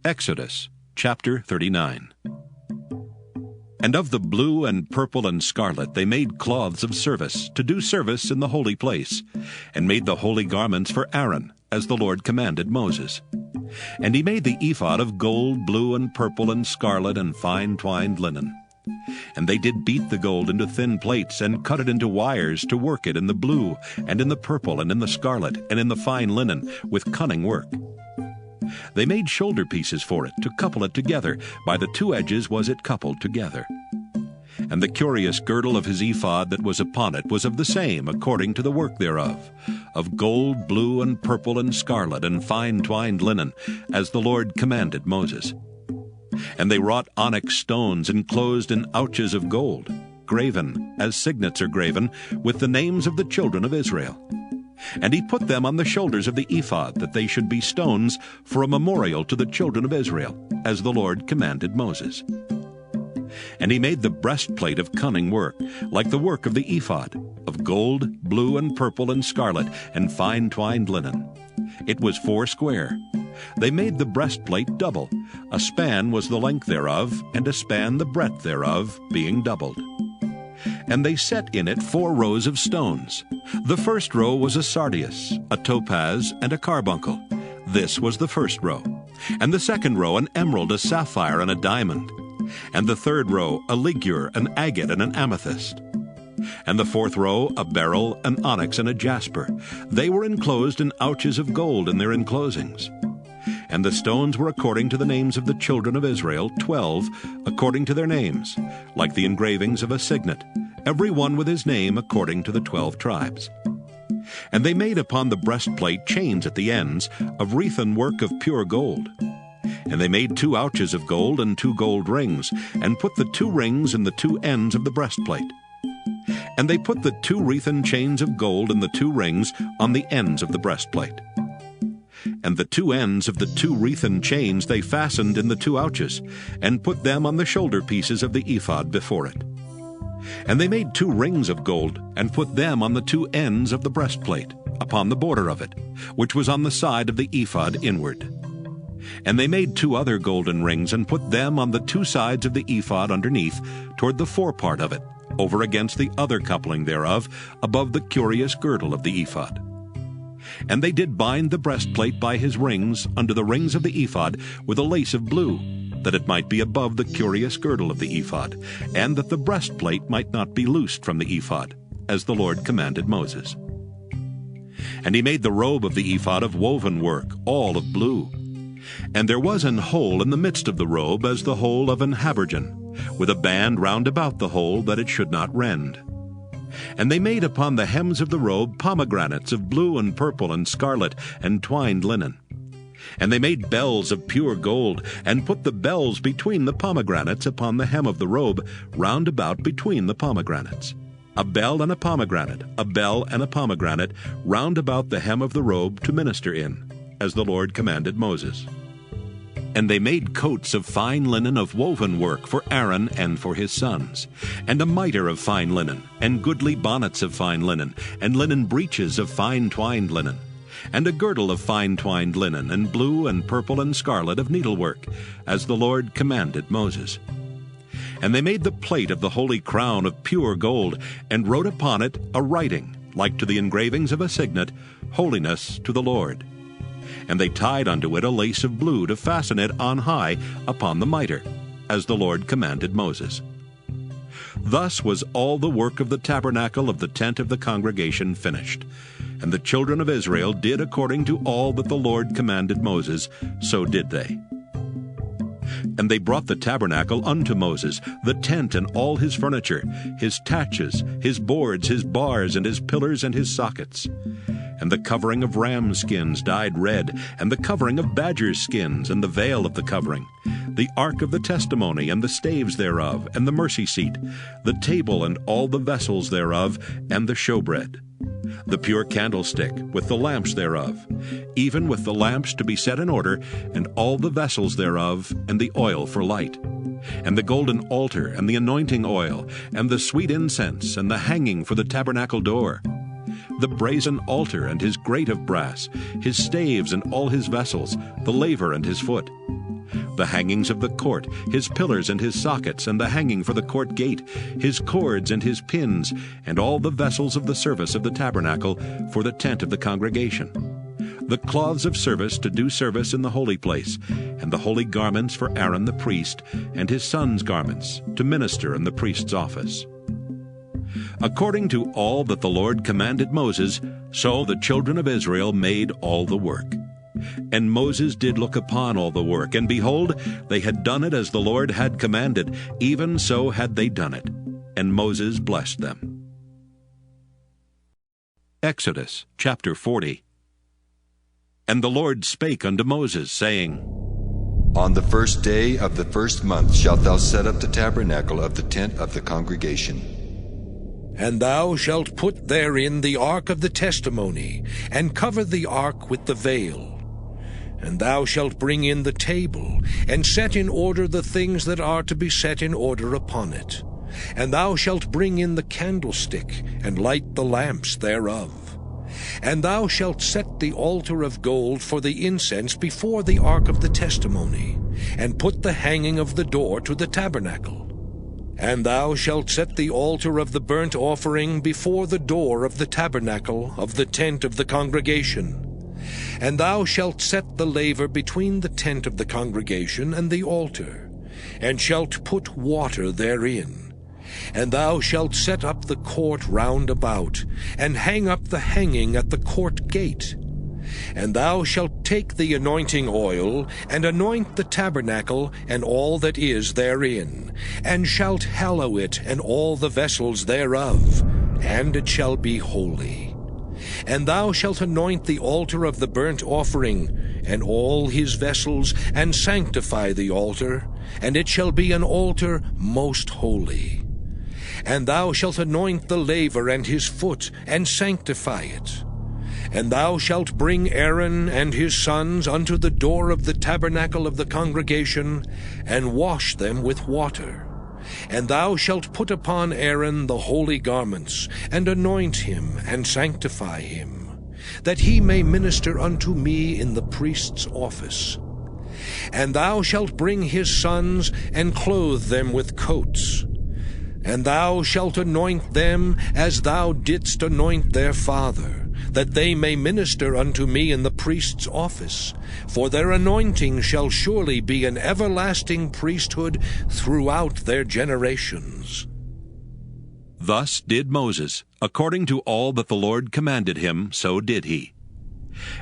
Exodus chapter 39. And of the blue and purple and scarlet they made cloths of service, to do service in the holy place, and made the holy garments for Aaron, as the Lord commanded Moses. And he made the ephod of gold, blue, and purple, and scarlet, and fine twined linen. And they did beat the gold into thin plates, and cut it into wires, to work it in the blue, and in the purple, and in the scarlet, and in the fine linen, with cunning work. They made shoulder pieces for it, to couple it together. By the two edges was it coupled together. And the curious girdle of his ephod that was upon it was of the same, according to the work thereof, of gold, blue, and purple, and scarlet, and fine twined linen, as the Lord commanded Moses. And they wrought onyx stones enclosed in ouches of gold, graven, as signets are graven, with the names of the children of Israel. And he put them on the shoulders of the ephod, that they should be stones for a memorial to the children of Israel, as the Lord commanded Moses. And he made the breastplate of cunning work, like the work of the ephod, of gold, blue, and purple, and scarlet, and fine twined linen. It was 4 square. They made the breastplate double. A span was the length thereof, and a span the breadth thereof, being doubled. And they set in it 4 rows of stones. The first row was a sardius, a topaz, and a carbuncle. This was the first row. And the second row an emerald, a sapphire, and a diamond. And the third row a ligure, an agate, and an amethyst. And the fourth row a beryl, an onyx, and a jasper. They were enclosed in ouches of gold in their enclosings. And the stones were according to the names of the children of Israel, 12, according to their names, like the engravings of a signet, every one with his name according to the 12 tribes. And they made upon the breastplate chains at the ends, of wreathen work of pure gold. And they made 2 ouches of gold and 2 gold rings, and put the 2 rings in the 2 ends of the breastplate. And they put the 2 wreathen chains of gold and the 2 rings on the ends of the breastplate. And the 2 ends of the 2 wreathen chains they fastened in the 2 ouches, and put them on the shoulder pieces of the ephod before it. And they made 2 rings of gold, and put them on the 2 ends of the breastplate, upon the border of it, which was on the side of the ephod inward. And they made 2 other golden rings, and put them on the 2 sides of the ephod underneath, toward the forepart of it, over against the other coupling thereof, above the curious girdle of the ephod. And they did bind the breastplate by his rings under the rings of the ephod with a lace of blue, that it might be above the curious girdle of the ephod, and that the breastplate might not be loosed from the ephod, as the Lord commanded Moses. And he made the robe of the ephod of woven work, all of blue. And there was an hole in the midst of the robe as the hole of an habergeon, with a band round about the hole, that it should not rend. And they made upon the hems of the robe pomegranates of blue and purple and scarlet and twined linen. And they made bells of pure gold, and put the bells between the pomegranates upon the hem of the robe, round about between the pomegranates. A bell and a pomegranate, a bell and a pomegranate, round about the hem of the robe to minister in, as the Lord commanded Moses. And they made coats of fine linen of woven work for Aaron and for his sons, and a mitre of fine linen, and goodly bonnets of fine linen, and linen breeches of fine twined linen, and a girdle of fine twined linen, and blue and purple and scarlet of needlework, as the Lord commanded Moses. And they made the plate of the holy crown of pure gold, and wrote upon it a writing, like to the engravings of a signet, Holiness to the Lord. And they tied unto it a lace of blue to fasten it on high upon the mitre, as the Lord commanded Moses. Thus was all the work of the tabernacle of the tent of the congregation finished. And the children of Israel did according to all that the Lord commanded Moses, so did they. And they brought the tabernacle unto Moses, the tent and all his furniture, his taches, his boards, his bars, and his pillars, and his sockets. And the covering of ram skins dyed red, and the covering of badger skins, and the veil of the covering, the ark of the testimony, and the staves thereof, and the mercy seat, the table and all the vessels thereof, and the showbread, the pure candlestick with the lamps thereof, even with the lamps to be set in order, and all the vessels thereof, and the oil for light, and the golden altar, and the anointing oil, and the sweet incense, and the hanging for the tabernacle door, the brazen altar and his grate of brass, his staves and all his vessels, the laver and his foot, the hangings of the court, his pillars and his sockets, and the hanging for the court gate, his cords and his pins, and all the vessels of the service of the tabernacle for the tent of the congregation, the cloths of service to do service in the holy place, and the holy garments for Aaron the priest, and his sons' garments, to minister in the priest's office. According to all that the Lord commanded Moses, so the children of Israel made all the work. And Moses did look upon all the work, and behold, they had done it as the Lord had commanded, even so had they done it. And Moses blessed them. Exodus chapter 40. And the Lord spake unto Moses, saying, On the first day of the first month shalt thou set up the tabernacle of the tent of the congregation. And thou shalt put therein the ark of the testimony, and cover the ark with the veil. And thou shalt bring in the table, and set in order the things that are to be set in order upon it. And thou shalt bring in the candlestick, and light the lamps thereof. And thou shalt set the altar of gold for the incense before the ark of the testimony, and put the hanging of the door to the tabernacle. And thou shalt set the altar of the burnt offering before the door of the tabernacle of the tent of the congregation. And thou shalt set the laver between the tent of the congregation and the altar, and shalt put water therein. And thou shalt set up the court round about, and hang up the hanging at the court gate. And thou shalt take the anointing oil, and anoint the tabernacle and all that is therein, and shalt hallow it and all the vessels thereof, and it shall be holy. And thou shalt anoint the altar of the burnt offering, and all his vessels, and sanctify the altar, and it shall be an altar most holy. And thou shalt anoint the laver and his foot, and sanctify it. And thou shalt bring Aaron and his sons unto the door of the tabernacle of the congregation, and wash them with water. And thou shalt put upon Aaron the holy garments, and anoint him, and sanctify him, that he may minister unto me in the priest's office. And thou shalt bring his sons, and clothe them with coats. And thou shalt anoint them as thou didst anoint their father, that they may minister unto me in the priest's office. For their anointing shall surely be an everlasting priesthood throughout their generations. Thus did Moses, according to all that the Lord commanded him, so did he.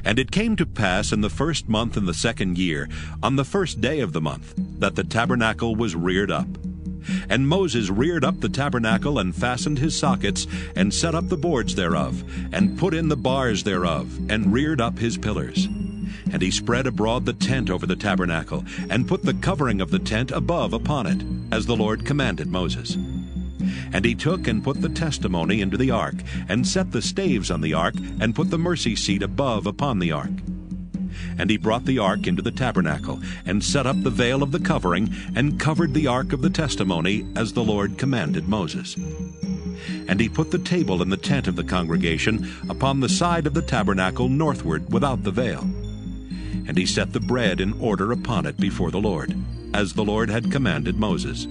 And it came to pass in the first month in the second year, on the first day of the month, that the tabernacle was reared up. And Moses reared up the tabernacle, and fastened his sockets, and set up the boards thereof, and put in the bars thereof, and reared up his pillars. And he spread abroad the tent over the tabernacle, and put the covering of the tent above upon it, as the Lord commanded Moses. And he took and put the testimony into the ark, and set the staves on the ark, and put the mercy seat above upon the ark. And he brought the ark into the tabernacle, and set up the veil of the covering, and covered the ark of the testimony, as the Lord commanded Moses. And he put the table in the tent of the congregation upon the side of the tabernacle northward without the veil. And he set the bread in order upon it before the Lord, as the Lord had commanded Moses.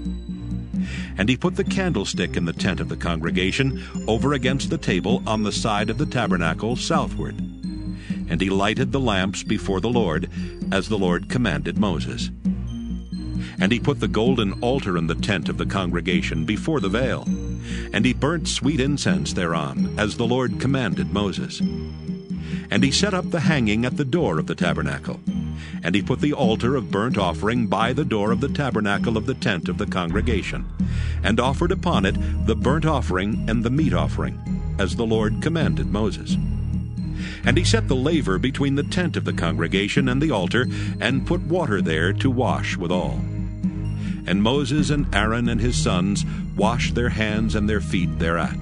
And he put the candlestick in the tent of the congregation over against the table on the side of the tabernacle southward. And he lighted the lamps before the Lord, as the Lord commanded Moses. And he put the golden altar in the tent of the congregation before the veil. And he burnt sweet incense thereon, as the Lord commanded Moses. And he set up the hanging at the door of the tabernacle. And he put the altar of burnt offering by the door of the tabernacle of the tent of the congregation, and offered upon it the burnt offering and the meat offering, as the Lord commanded Moses. And he set the laver between the tent of the congregation and the altar, and put water there to wash withal. And Moses and Aaron and his sons washed their hands and their feet thereat.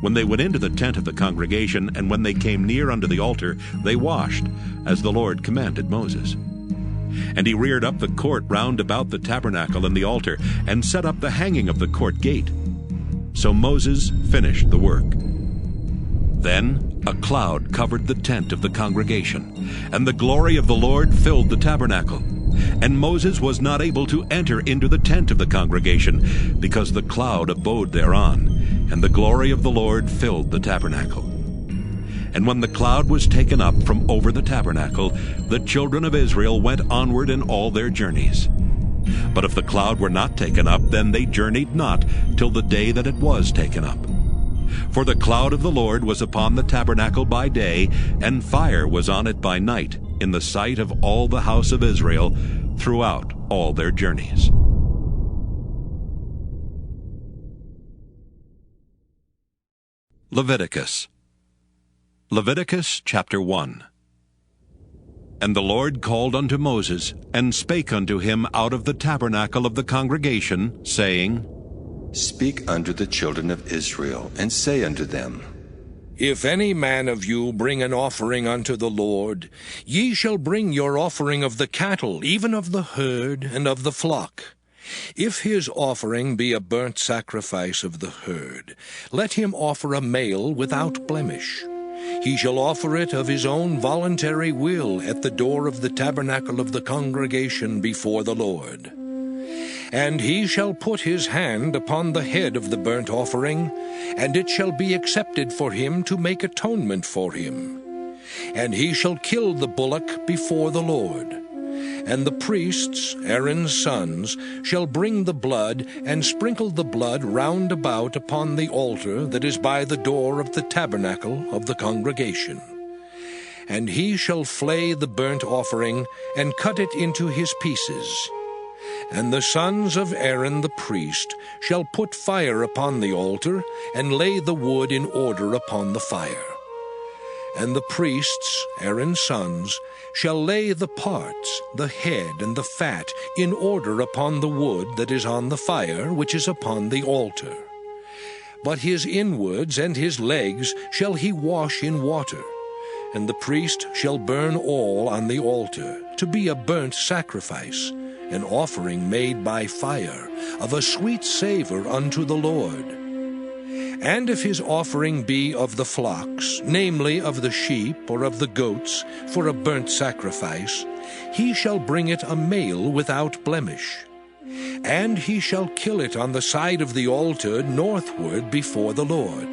When they went into the tent of the congregation, and when they came near unto the altar, they washed, as the Lord commanded Moses. And he reared up the court round about the tabernacle and the altar, and set up the hanging of the court gate. So Moses finished the work. Then a cloud covered the tent of the congregation, and the glory of the Lord filled the tabernacle. And Moses was not able to enter into the tent of the congregation, because the cloud abode thereon, and the glory of the Lord filled the tabernacle. And when the cloud was taken up from over the tabernacle, the children of Israel went onward in all their journeys. But if the cloud were not taken up, then they journeyed not till the day that it was taken up. For the cloud of the Lord was upon the tabernacle by day, and fire was on it by night, in the sight of all the house of Israel, throughout all their journeys. Leviticus chapter 1. And the Lord called unto Moses, and spake unto him out of the tabernacle of the congregation, saying, Speak unto the children of Israel, and say unto them, If any man of you bring an offering unto the Lord, ye shall bring your offering of the cattle, even of the herd and of the flock. If his offering be a burnt sacrifice of the herd, let him offer a male without blemish. He shall offer it of his own voluntary will at the door of the tabernacle of the congregation before the Lord. And he shall put his hand upon the head of the burnt offering, and it shall be accepted for him to make atonement for him. And he shall kill the bullock before the Lord. And the priests, Aaron's sons, shall bring the blood, and sprinkle the blood round about upon the altar that is by the door of the tabernacle of the congregation. And he shall flay the burnt offering, and cut it into his pieces. And the sons of Aaron the priest shall put fire upon the altar, and lay the wood in order upon the fire. And the priests, Aaron's sons, shall lay the parts, the head and the fat, in order upon the wood that is on the fire, which is upon the altar. But his inwards and his legs shall he wash in water, and the priest shall burn all on the altar, to be a burnt sacrifice, an offering made by fire, of a sweet savor unto the Lord. And if his offering be of the flocks, namely of the sheep or of the goats, for a burnt sacrifice, he shall bring it a male without blemish. And he shall kill it on the side of the altar northward before the Lord.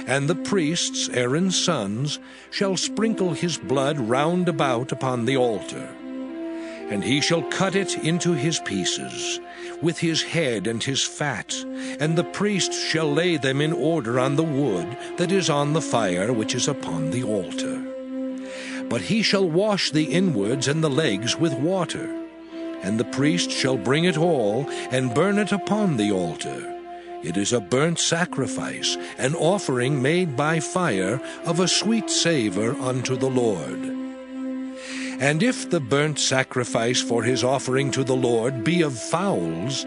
And the priests, Aaron's sons, shall sprinkle his blood round about upon the altar. And he shall cut it into his pieces, with his head and his fat, and the priest shall lay them in order on the wood that is on the fire which is upon the altar. But he shall wash the inwards and the legs with water, and the priest shall bring it all, and burn it upon the altar. It is a burnt sacrifice, an offering made by fire, of a sweet savor unto the Lord. And if the burnt sacrifice for his offering to the Lord be of fowls,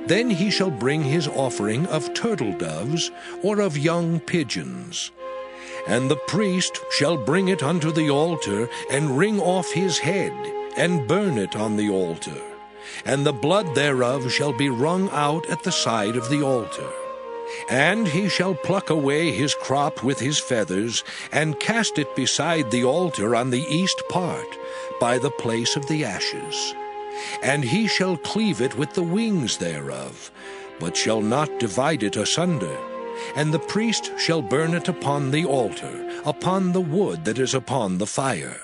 then he shall bring his offering of turtle doves, or of young pigeons. And the priest shall bring it unto the altar, and wring off his head, and burn it on the altar. And the blood thereof shall be wrung out at the side of the altar. And he shall pluck away his crop with his feathers, and cast it beside the altar on the east part, by the place of the ashes. And he shall cleave it with the wings thereof, but shall not divide it asunder. And the priest shall burn it upon the altar, upon the wood that is upon the fire.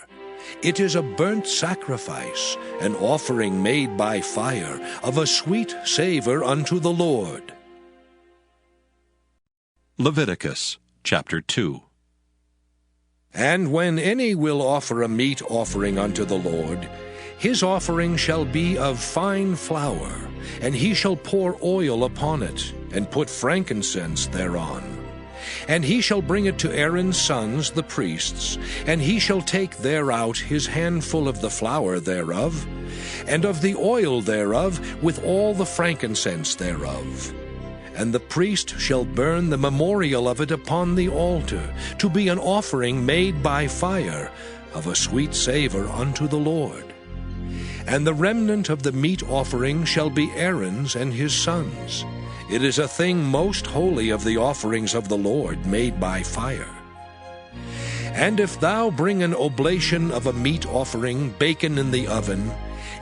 It is a burnt sacrifice, an offering made by fire, of a sweet savor unto the Lord. Leviticus chapter 2. And when any will offer a meat offering unto the Lord, his offering shall be of fine flour, and he shall pour oil upon it, and put frankincense thereon. And he shall bring it to Aaron's sons the priests, and he shall take thereout his handful of the flour thereof, and of the oil thereof, with all the frankincense thereof. And the priest shall burn the memorial of it upon the altar, to be an offering made by fire, of a sweet savor unto the Lord. And the remnant of the meat offering shall be Aaron's and his sons. It is a thing most holy of the offerings of the Lord made by fire. And if thou bring an oblation of a meat offering baken in the oven,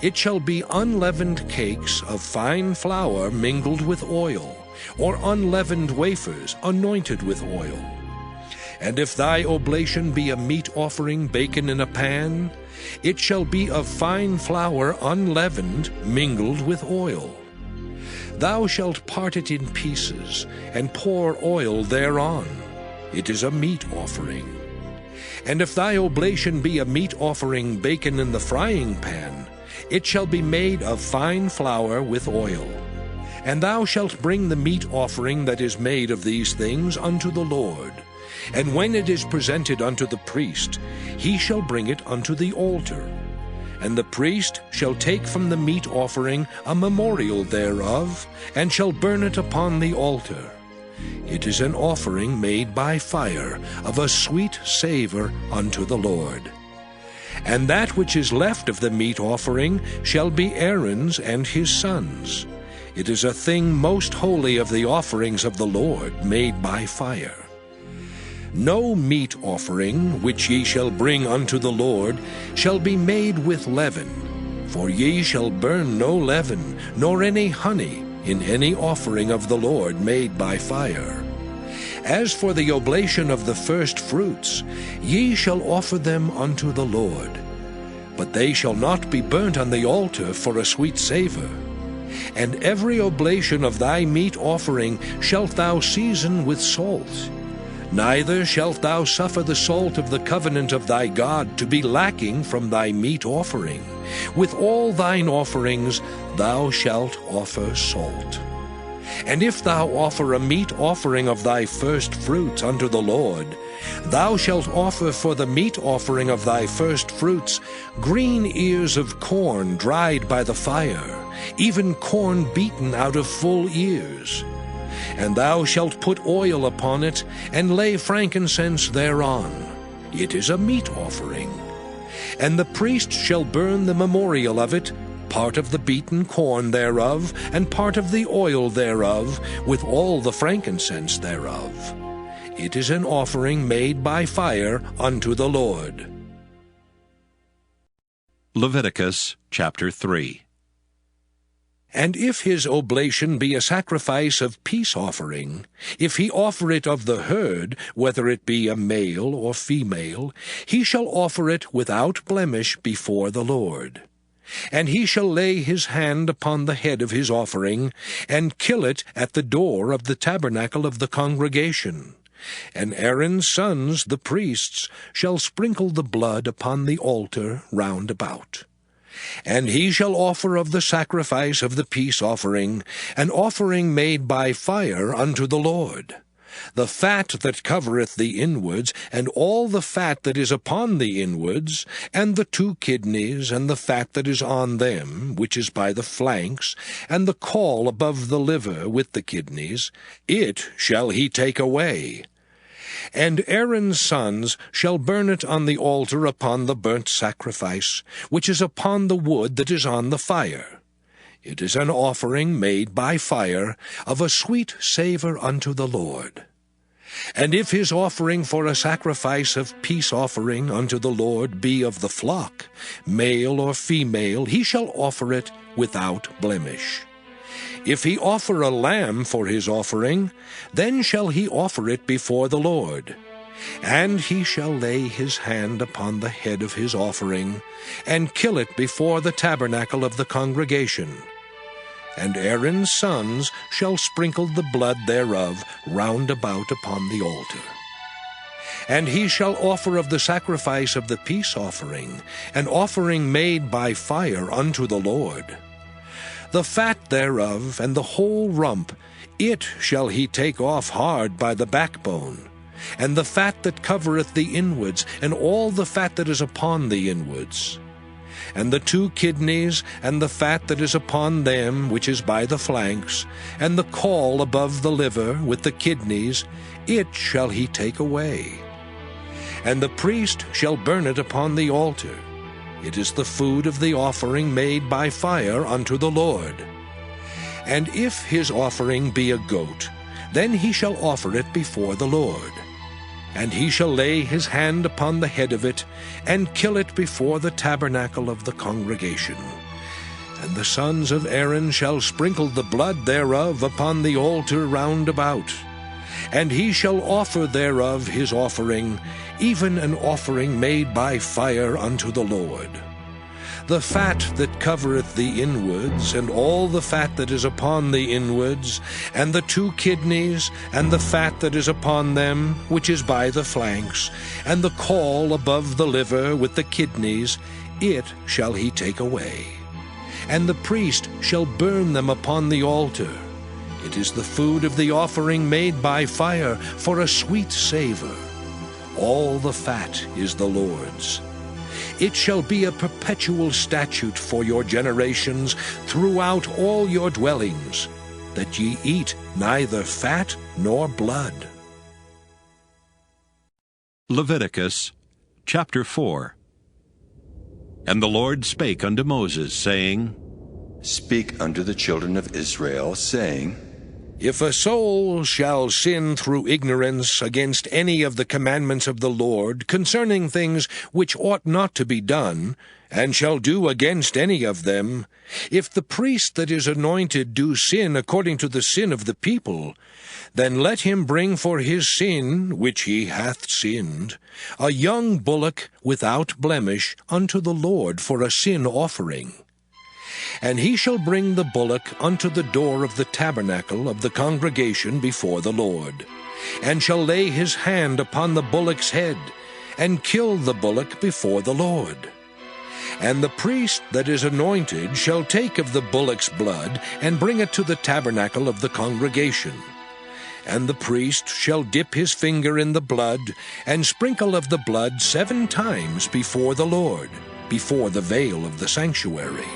It shall be unleavened cakes of fine flour mingled with oil, or unleavened wafers anointed with oil. And if thy oblation be a meat offering baken in a pan, it shall be of fine flour unleavened mingled with oil. Thou shalt part it in pieces, and pour oil thereon. It is a meat offering. And if thy oblation be a meat offering baken in the frying pan, it shall be made of fine flour with oil. And thou shalt bring the meat offering that is made of these things unto the Lord. And when it is presented unto the priest, he shall bring it unto the altar. And the priest shall take from the meat offering a memorial thereof, and shall burn it upon the altar. It is an offering made by fire, of a sweet savor unto the Lord. And that which is left of the meat offering shall be Aaron's and his sons'. It is a thing most holy of the offerings of the Lord, made by fire. No meat offering which ye shall bring unto the Lord shall be made with leaven, for ye shall burn no leaven, nor any honey, in any offering of the Lord made by fire. As for the oblation of the first fruits, ye shall offer them unto the Lord. But they shall not be burnt on the altar for a sweet savor. And every oblation of thy meat offering shalt thou season with salt. Neither shalt thou suffer the salt of the covenant of thy God to be lacking from thy meat offering. With all thine offerings thou shalt offer salt. And if thou offer a meat offering of thy first fruits unto the Lord, thou shalt offer for the meat offering of thy first fruits green ears of corn dried by the fire, even corn beaten out of full ears. And thou shalt put oil upon it, and lay frankincense thereon. It is a meat offering. And the priest shall burn the memorial of it, part of the beaten corn thereof, and part of the oil thereof, with all the frankincense thereof. It is an offering made by fire unto the Lord. Leviticus chapter 3. And if his oblation be a sacrifice of peace offering, if he offer it of the herd, whether it be a male or female, he shall offer it without blemish before the Lord. And he shall lay his hand upon the head of his offering, and kill it at the door of the tabernacle of the congregation. And Aaron's sons, the priests, shall sprinkle the blood upon the altar round about. And he shall offer of the sacrifice of the peace offering, an offering made by fire unto the Lord. The fat that covereth the inwards, and all the fat that is upon the inwards, and the 2 kidneys, and the fat that is on them, which is by the flanks, and the caul above the liver with the kidneys, it shall he take away. And Aaron's sons shall burn it on the altar upon the burnt sacrifice, which is upon the wood that is on the fire. It is an offering made by fire, of a sweet savor unto the Lord. And if his offering for a sacrifice of peace offering unto the Lord be of the flock, male or female, he shall offer it without blemish. If he offer a lamb for his offering, then shall he offer it before the Lord. And he shall lay his hand upon the head of his offering, and kill it before the tabernacle of the congregation. And Aaron's sons shall sprinkle the blood thereof round about upon the altar. And he shall offer of the sacrifice of the peace offering, an offering made by fire unto the Lord. The fat thereof, and the whole rump, it shall he take off hard by the backbone, and the fat that covereth the inwards, and all the fat that is upon the inwards. And the 2 kidneys, and the fat that is upon them, which is by the flanks, and the caul above the liver with the kidneys, it shall he take away. And the priest shall burn it upon the altar. It is the food of the offering made by fire unto the Lord. And if his offering be a goat, then he shall offer it before the Lord. And he shall lay his hand upon the head of it, and kill it before the tabernacle of the congregation. And the sons of Aaron shall sprinkle the blood thereof upon the altar round about. And he shall offer thereof his offering, even an offering made by fire unto the Lord. The fat that covereth the inwards, and all the fat that is upon the inwards, and the 2 kidneys, and the fat that is upon them, which is by the flanks, and the caul above the liver with the kidneys, it shall he take away. And the priest shall burn them upon the altar. It is the food of the offering made by fire, for a sweet savor. All the fat is the Lord's. It shall be a perpetual statute for your generations throughout all your dwellings, that ye eat neither fat nor blood. Leviticus chapter 4. And the Lord spake unto Moses, saying, Speak unto the children of Israel, saying, If a soul shall sin through ignorance against any of the commandments of the Lord concerning things which ought not to be done, and shall do against any of them, if the priest that is anointed do sin according to the sin of the people, then let him bring for his sin, which he hath sinned, a young bullock without blemish unto the Lord for a sin offering. And he shall bring the bullock unto the door of the tabernacle of the congregation before the Lord, and shall lay his hand upon the bullock's head, and kill the bullock before the Lord. And the priest that is anointed shall take of the bullock's blood, and bring it to the tabernacle of the congregation. And the priest shall dip his finger in the blood, and sprinkle of the blood 7 times before the Lord, before the veil of the sanctuary.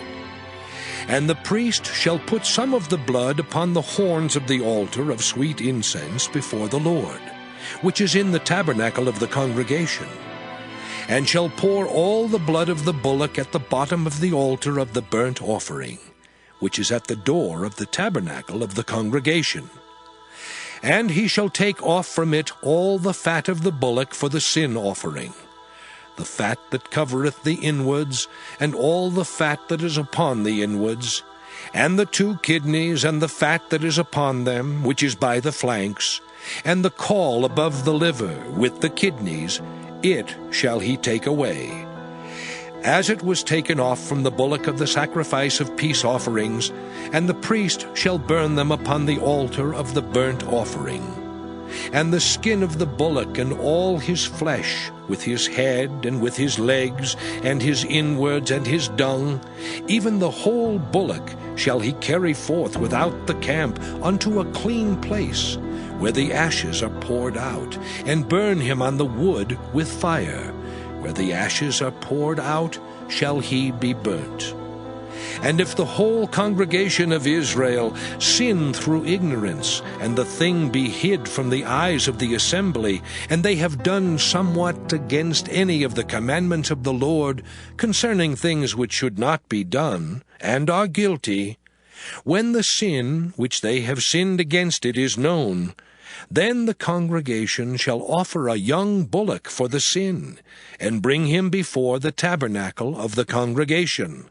And the priest shall put some of the blood upon the horns of the altar of sweet incense before the Lord, which is in the tabernacle of the congregation, and shall pour all the blood of the bullock at the bottom of the altar of the burnt offering, which is at the door of the tabernacle of the congregation. And he shall take off from it all the fat of the bullock for the sin offering, the fat that covereth the inwards, and all the fat that is upon the inwards, and the 2 kidneys, and the fat that is upon them, which is by the flanks, and the caul above the liver with the kidneys, it shall he take away. As it was taken off from the bullock of the sacrifice of peace offerings, and the priest shall burn them upon the altar of the burnt offering. And the skin of the bullock and all his flesh, with his head and with his legs and his inwards and his dung, even the whole bullock shall he carry forth without the camp unto a clean place, where the ashes are poured out, and burn him on the wood with fire. Where the ashes are poured out shall he be burnt. And if the whole congregation of Israel sin through ignorance, and the thing be hid from the eyes of the assembly, and they have done somewhat against any of the commandments of the Lord concerning things which should not be done, and are guilty, when the sin which they have sinned against it is known, then the congregation shall offer a young bullock for the sin, and bring him before the tabernacle of the congregation.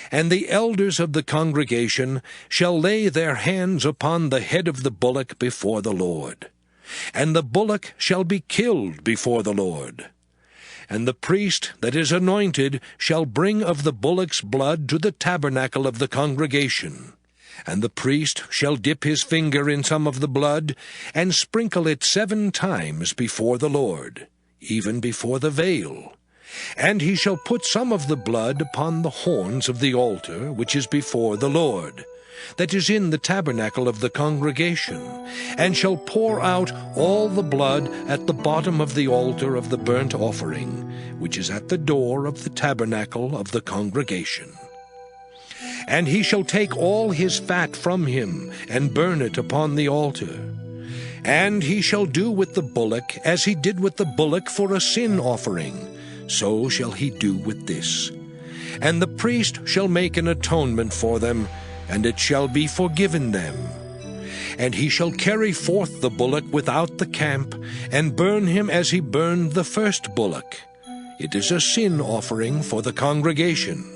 And the elders of the congregation shall lay their hands upon the head of the bullock before the Lord. And the bullock shall be killed before the Lord. And the priest that is anointed shall bring of the bullock's blood to the tabernacle of the congregation. And the priest shall dip his finger in some of the blood, and sprinkle it 7 times before the Lord, even before the veil. And he shall put some of the blood upon the horns of the altar which is before the Lord, that is in the tabernacle of the congregation, and shall pour out all the blood at the bottom of the altar of the burnt offering, which is at the door of the tabernacle of the congregation. And he shall take all his fat from him, and burn it upon the altar. And he shall do with the bullock as he did with the bullock for a sin offering, so shall he do with this. And the priest shall make an atonement for them, and it shall be forgiven them. And he shall carry forth the bullock without the camp, and burn him as he burned the first bullock. It is a sin offering for the congregation.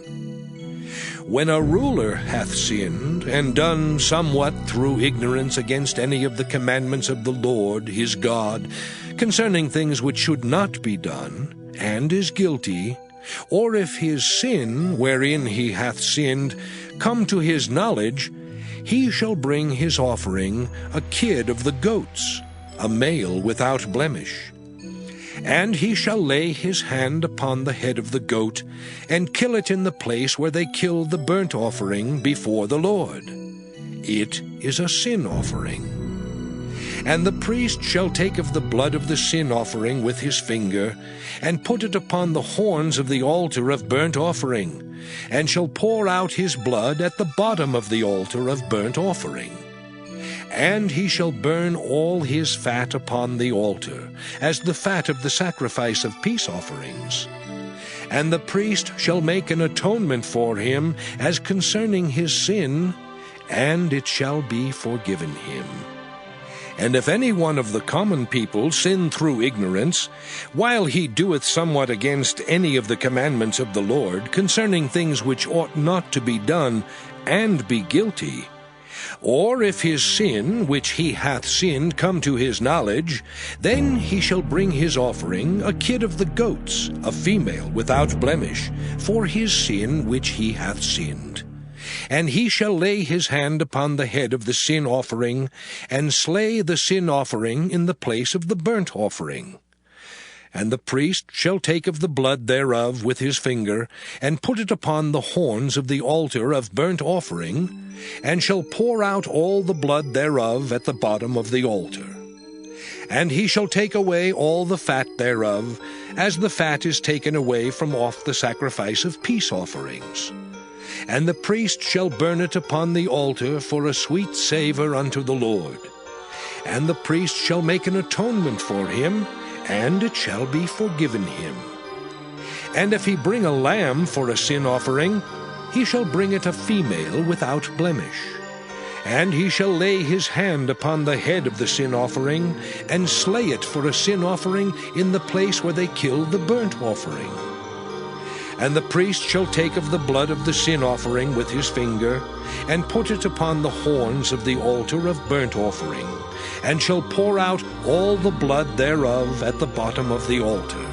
When a ruler hath sinned, and done somewhat through ignorance against any of the commandments of the Lord his God, concerning things which should not be done, and is guilty, or if his sin, wherein he hath sinned, come to his knowledge, he shall bring his offering, a kid of the goats, a male without blemish. And he shall lay his hand upon the head of the goat, and kill it in the place where they kill the burnt offering before the Lord. It is a sin offering. And the priest shall take of the blood of the sin offering with his finger, and put it upon the horns of the altar of burnt offering, and shall pour out his blood at the bottom of the altar of burnt offering. And he shall burn all his fat upon the altar, as the fat of the sacrifice of peace offerings. And the priest shall make an atonement for him as concerning his sin, and it shall be forgiven him. And if any one of the common people sin through ignorance, while he doeth somewhat against any of the commandments of the Lord, concerning things which ought not to be done, and be guilty, or if his sin, which he hath sinned, come to his knowledge, then he shall bring his offering, a kid of the goats, a female without blemish, for his sin which he hath sinned. And he shall lay his hand upon the head of the sin offering, and slay the sin offering in the place of the burnt offering. And the priest shall take of the blood thereof with his finger, and put it upon the horns of the altar of burnt offering, and shall pour out all the blood thereof at the bottom of the altar. And he shall take away all the fat thereof, as the fat is taken away from off the sacrifice of peace offerings. And the priest shall burn it upon the altar for a sweet savour unto the Lord. And the priest shall make an atonement for him, and it shall be forgiven him. And if he bring a lamb for a sin offering, he shall bring it a female without blemish. And he shall lay his hand upon the head of the sin offering, and slay it for a sin offering in the place where they kill the burnt offering. And the priest shall take of the blood of the sin offering with his finger, and put it upon the horns of the altar of burnt offering, and shall pour out all the blood thereof at the bottom of the altar.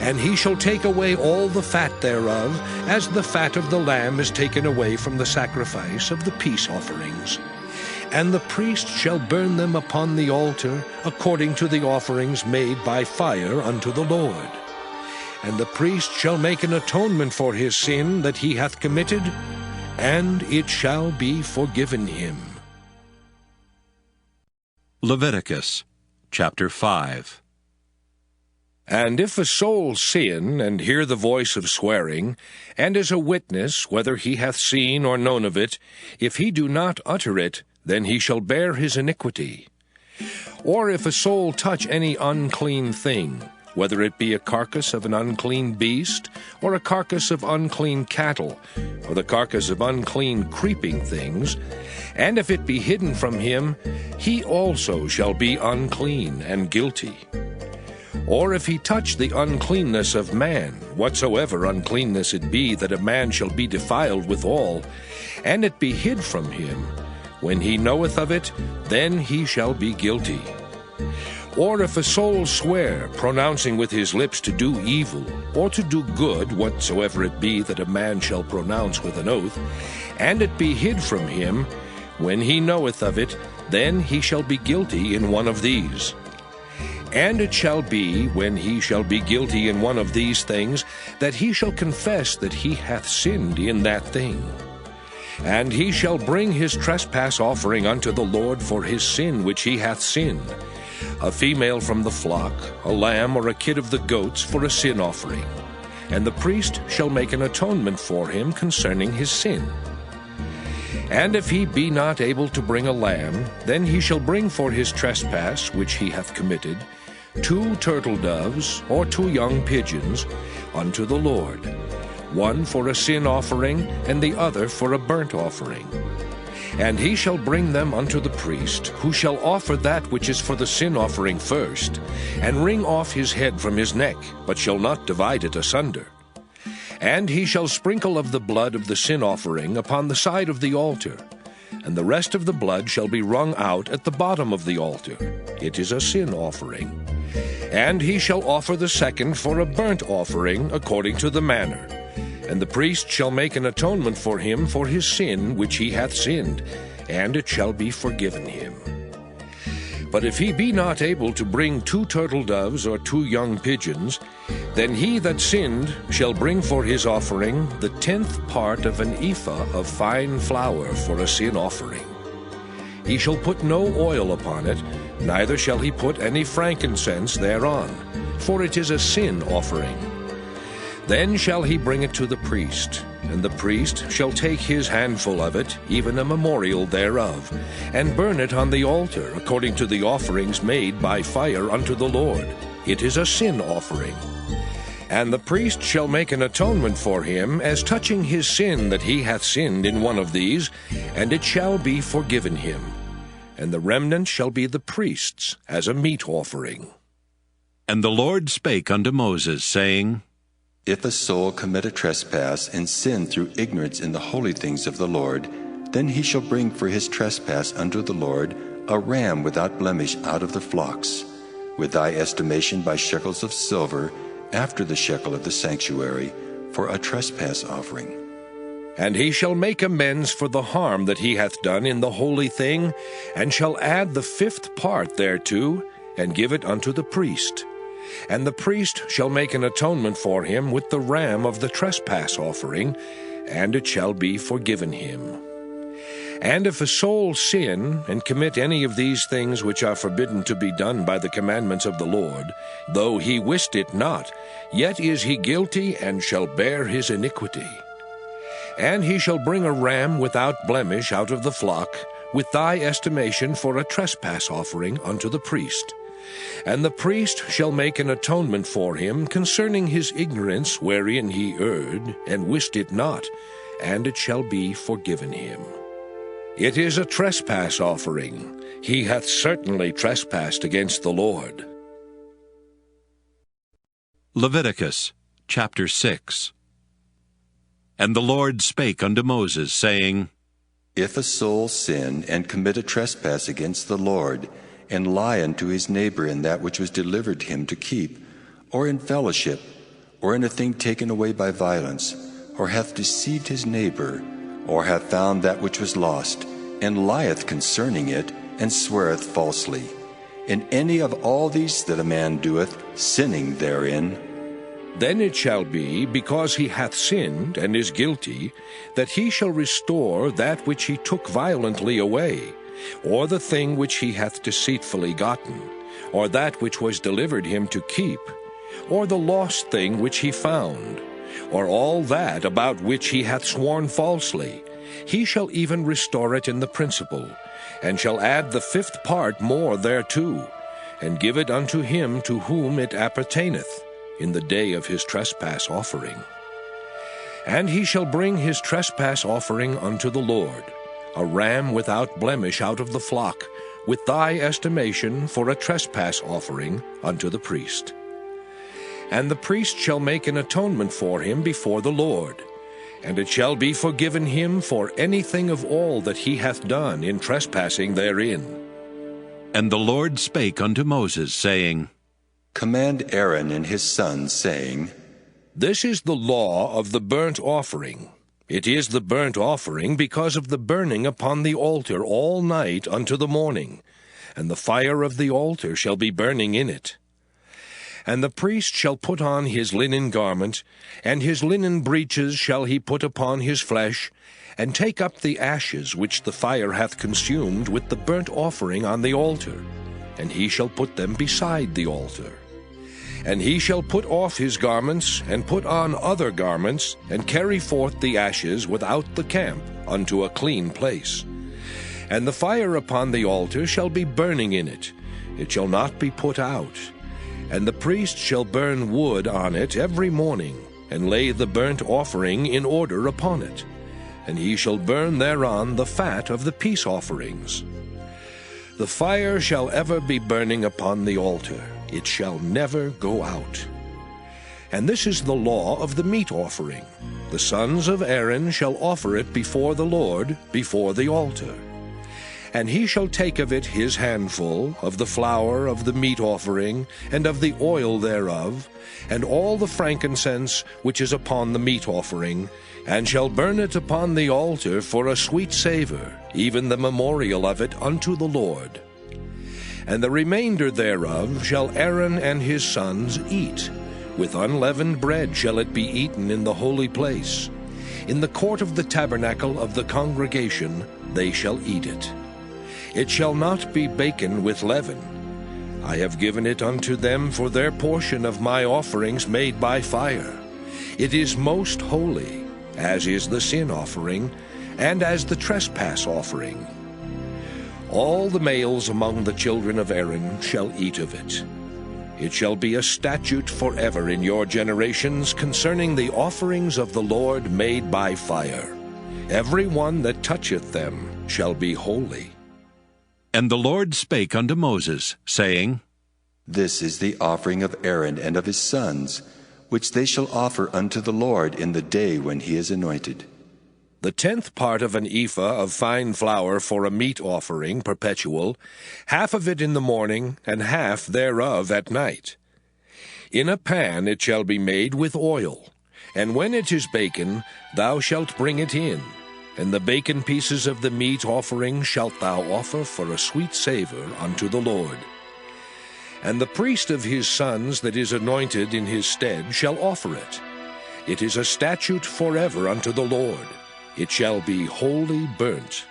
And he shall take away all the fat thereof, as the fat of the lamb is taken away from the sacrifice of the peace offerings. And the priest shall burn them upon the altar, according to the offerings made by fire unto the Lord. And the priest shall make an atonement for his sin that he hath committed, and it shall be forgiven him. Leviticus chapter 5. And if a soul sin, and hear the voice of swearing, and is a witness, whether he hath seen or known of it, if he do not utter it, then he shall bear his iniquity. Or if a soul touch any unclean thing, whether it be a carcass of an unclean beast, or a carcass of unclean cattle, or the carcass of unclean creeping things, and if it be hidden from him, he also shall be unclean and guilty. Or if he touch the uncleanness of man, whatsoever uncleanness it be, that a man shall be defiled withal, and it be hid from him, when he knoweth of it, then he shall be guilty. Or if a soul swear, pronouncing with his lips to do evil, or to do good, whatsoever it be that a man shall pronounce with an oath, and it be hid from him, when he knoweth of it, then he shall be guilty in one of these. And it shall be, when he shall be guilty in one of these things, that he shall confess that he hath sinned in that thing. And he shall bring his trespass offering unto the Lord for his sin which he hath sinned, a female from the flock, a lamb or a kid of the goats for a sin offering. And the priest shall make an atonement for him concerning his sin. And if he be not able to bring a lamb, then he shall bring for his trespass which he hath committed 2 turtle doves or 2 young pigeons unto the Lord, one for a sin offering, and the other for a burnt offering. And he shall bring them unto the priest, who shall offer that which is for the sin offering first, and wring off his head from his neck, but shall not divide it asunder. And he shall sprinkle of the blood of the sin offering upon the side of the altar, and the rest of the blood shall be wrung out at the bottom of the altar. It is a sin offering. And he shall offer the second for a burnt offering according to the manner. And the priest shall make an atonement for him for his sin which he hath sinned, and it shall be forgiven him. But if he be not able to bring 2 turtle doves or 2 young pigeons, then he that sinned shall bring for his offering the 10th part of an ephah of fine flour for a sin offering. He shall put no oil upon it, neither shall he put any frankincense thereon, for it is a sin offering. Then shall he bring it to the priest, and the priest shall take his handful of it, even a memorial thereof, and burn it on the altar according to the offerings made by fire unto the Lord. It is a sin offering. And the priest shall make an atonement for him as touching his sin that he hath sinned in one of these, and it shall be forgiven him. And the remnant shall be the priest's as a meat offering. And the Lord spake unto Moses, saying, If a soul commit a trespass and sin through ignorance in the holy things of the Lord, then he shall bring for his trespass unto the Lord a ram without blemish out of the flocks, with thy estimation by shekels of silver, after the shekel of the sanctuary, for a trespass offering. And he shall make amends for the harm that he hath done in the holy thing, and shall add the 5th part thereto, and give it unto the priest. And the priest shall make an atonement for him with the ram of the trespass offering, and it shall be forgiven him. And if a soul sin, and commit any of these things which are forbidden to be done by the commandments of the Lord, though he wist it not, yet is he guilty, and shall bear his iniquity. And he shall bring a ram without blemish out of the flock, with thy estimation for a trespass offering unto the priest. And the priest shall make an atonement for him concerning his ignorance wherein he erred, and wist it not, and it shall be forgiven him. It is a trespass offering. He hath certainly trespassed against the Lord. Leviticus chapter 6. And the Lord spake unto Moses, saying, If a soul sin and commit a trespass against the Lord, and lie unto his neighbor in that which was delivered him to keep, or in fellowship, or in a thing taken away by violence, or hath deceived his neighbor, or hath found that which was lost, and lieth concerning it, and sweareth falsely, in any of all these that a man doeth, sinning therein, then it shall be, because he hath sinned and is guilty, that he shall restore that which he took violently away, or the thing which he hath deceitfully gotten, or that which was delivered him to keep, or the lost thing which he found, or all that about which he hath sworn falsely. He shall even restore it in the principal, and shall add the 5th part more thereto, and give it unto him to whom it appertaineth, in the day of his trespass offering. And he shall bring his trespass offering unto the Lord, a ram without blemish out of the flock, with thy estimation for a trespass offering unto the priest. And the priest shall make an atonement for him before the Lord, and it shall be forgiven him for anything of all that he hath done in trespassing therein. And the Lord spake unto Moses, saying, Command Aaron and his sons, saying, This is the law of the burnt offering. It is the burnt offering because of the burning upon the altar all night unto the morning, and the fire of the altar shall be burning in it. And the priest shall put on his linen garment, and his linen breeches shall he put upon his flesh, and take up the ashes which the fire hath consumed with the burnt offering on the altar, and he shall put them beside the altar. And he shall put off his garments, and put on other garments, and carry forth the ashes without the camp unto a clean place. And the fire upon the altar shall be burning in it, it shall not be put out. And the priest shall burn wood on it every morning, and lay the burnt offering in order upon it. And he shall burn thereon the fat of the peace offerings. The fire shall ever be burning upon the altar, it shall never go out. And this is the law of the meat offering. The sons of Aaron shall offer it before the Lord, before the altar. And he shall take of it his handful, of the flour of the meat offering, and of the oil thereof, and all the frankincense which is upon the meat offering, and shall burn it upon the altar for a sweet savour, even the memorial of it unto the Lord. And the remainder thereof shall Aaron and his sons eat. With unleavened bread shall it be eaten in the holy place. In the court of the tabernacle of the congregation they shall eat it. It shall not be baken with leaven. I have given it unto them for their portion of my offerings made by fire. It is most holy, as is the sin offering, and as the trespass offering. All the males among the children of Aaron shall eat of it. It shall be a statute forever in your generations concerning the offerings of the Lord made by fire. Every one that toucheth them shall be holy. And the Lord spake unto Moses, saying, This is the offering of Aaron and of his sons, which they shall offer unto the Lord in the day when he is anointed. The 10th part of an ephah of fine flour for a meat offering perpetual, half of it in the morning, and half thereof at night. In a pan it shall be made with oil, and when it is baken, thou shalt bring it in, and the baken pieces of the meat offering shalt thou offer for a sweet savour unto the Lord. And the priest of his sons that is anointed in his stead shall offer it. It is a statute forever unto the Lord. It shall be wholly burnt.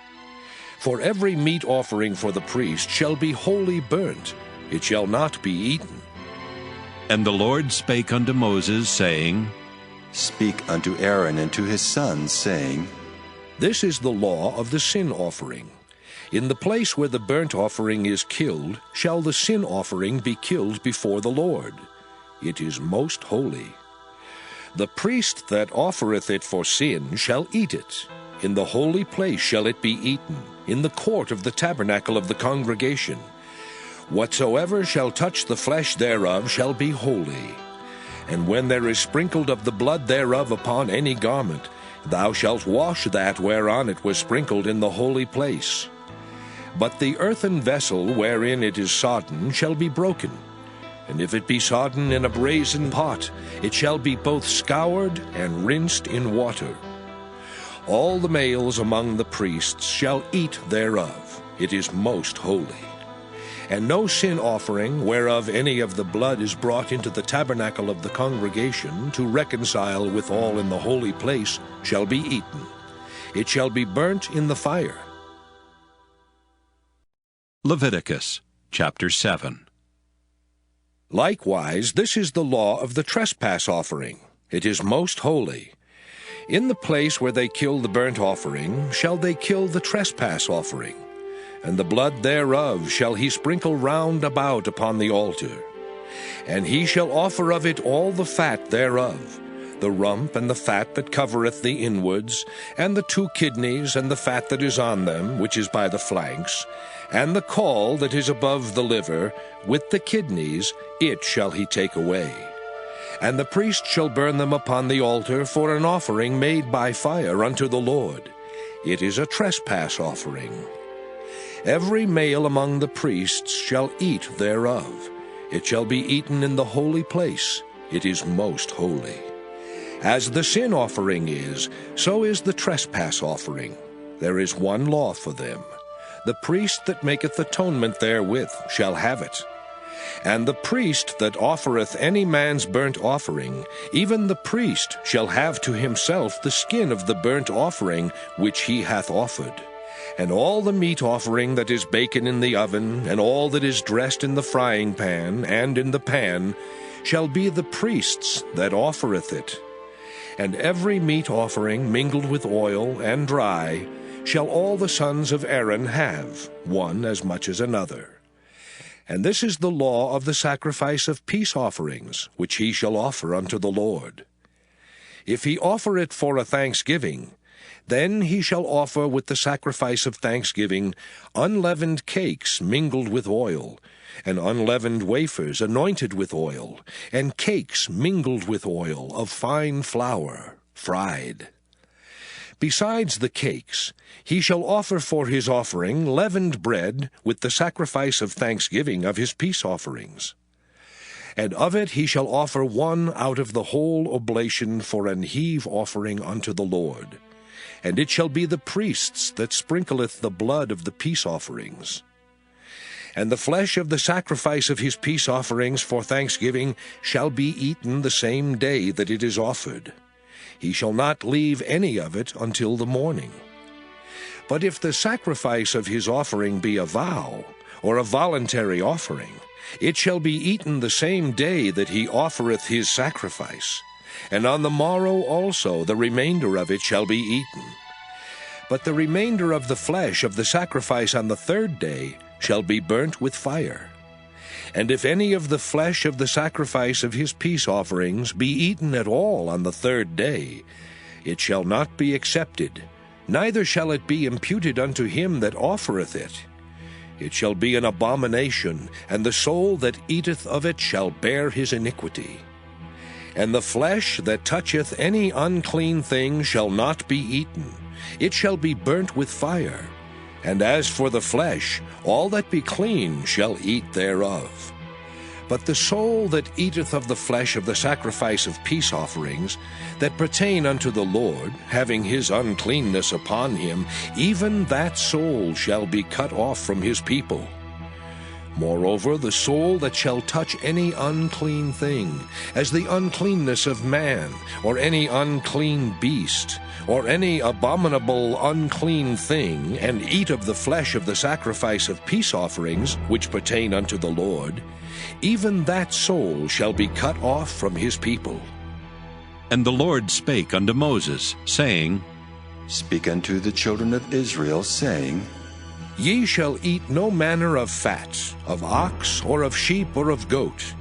For every meat offering for the priest shall be wholly burnt. It shall not be eaten. And the Lord spake unto Moses, saying, Speak unto Aaron and to his sons, saying, This is the law of the sin offering. In the place where the burnt offering is killed, shall the sin offering be killed before the Lord. It is most holy. The priest that offereth it for sin shall eat it. In the holy place shall it be eaten, in the court of the tabernacle of the congregation. Whatsoever shall touch the flesh thereof shall be holy. And when there is sprinkled of the blood thereof upon any garment, thou shalt wash that whereon it was sprinkled in the holy place. But the earthen vessel wherein it is sodden shall be broken. And if it be sodden in a brazen pot, it shall be both scoured and rinsed in water. All the males among the priests shall eat thereof. It is most holy. And no sin offering, whereof any of the blood is brought into the tabernacle of the congregation to reconcile with all in the holy place, shall be eaten. It shall be burnt in the fire. Leviticus chapter 7. Likewise, this is the law of the trespass offering. It is most holy. In the place where they kill the burnt offering shall they kill the trespass offering, and the blood thereof shall he sprinkle round about upon the altar. And he shall offer of it all the fat thereof, the rump and the fat that covereth the inwards, and the 2 kidneys and the fat that is on them, which is by the flanks, and the caul that is above the liver, with the kidneys, it shall he take away. And the priest shall burn them upon the altar for an offering made by fire unto the Lord. It is a trespass offering. Every male among the priests shall eat thereof. It shall be eaten in the holy place. It is most holy. As the sin offering is, so is the trespass offering. There is one law for them. The priest that maketh atonement therewith shall have it. And the priest that offereth any man's burnt offering, even the priest shall have to himself the skin of the burnt offering which he hath offered. And all the meat offering that is baken in the oven, and all that is dressed in the frying pan and in the pan, shall be the priest's that offereth it. And every meat offering mingled with oil and dry shall all the sons of Aaron have, one as much as another. And this is the law of the sacrifice of peace offerings, which he shall offer unto the Lord. If he offer it for a thanksgiving, Then he shall offer with the sacrifice of thanksgiving unleavened cakes mingled with oil, and unleavened wafers anointed with oil, and cakes mingled with oil of fine flour, fried. Besides the cakes, he shall offer for his offering leavened bread with the sacrifice of thanksgiving of his peace offerings. And of it he shall offer one out of the whole oblation for an heave offering unto the Lord. And it shall be the priest's that sprinkleth the blood of the peace offerings. And the flesh of the sacrifice of his peace offerings for thanksgiving shall be eaten the same day that it is offered. He shall not leave any of it until the morning. But if the sacrifice of his offering be a vow, or a voluntary offering, it shall be eaten the same day that he offereth his sacrifice, and on the morrow also the remainder of it shall be eaten. But the remainder of the flesh of the sacrifice on the third day shall be burnt with fire. And if any of the flesh of the sacrifice of his peace offerings be eaten at all on the third day, it shall not be accepted, neither shall it be imputed unto him that offereth it. It shall be an abomination, and the soul that eateth of it shall bear his iniquity. And the flesh that toucheth any unclean thing shall not be eaten, it shall be burnt with fire. And as for the flesh, all that be clean shall eat thereof. But the soul that eateth of the flesh of the sacrifice of peace offerings, that pertain unto the Lord, having his uncleanness upon him, even that soul shall be cut off from his people. Moreover, the soul that shall touch any unclean thing, as the uncleanness of man, or any unclean beast, or any abominable unclean thing, and eat of the flesh of the sacrifice of peace offerings, which pertain unto the Lord, even that soul shall be cut off from his people. And the Lord spake unto Moses, saying, Speak unto the children of Israel, saying, Ye shall eat no manner of fat, of ox, or of sheep, or of goat.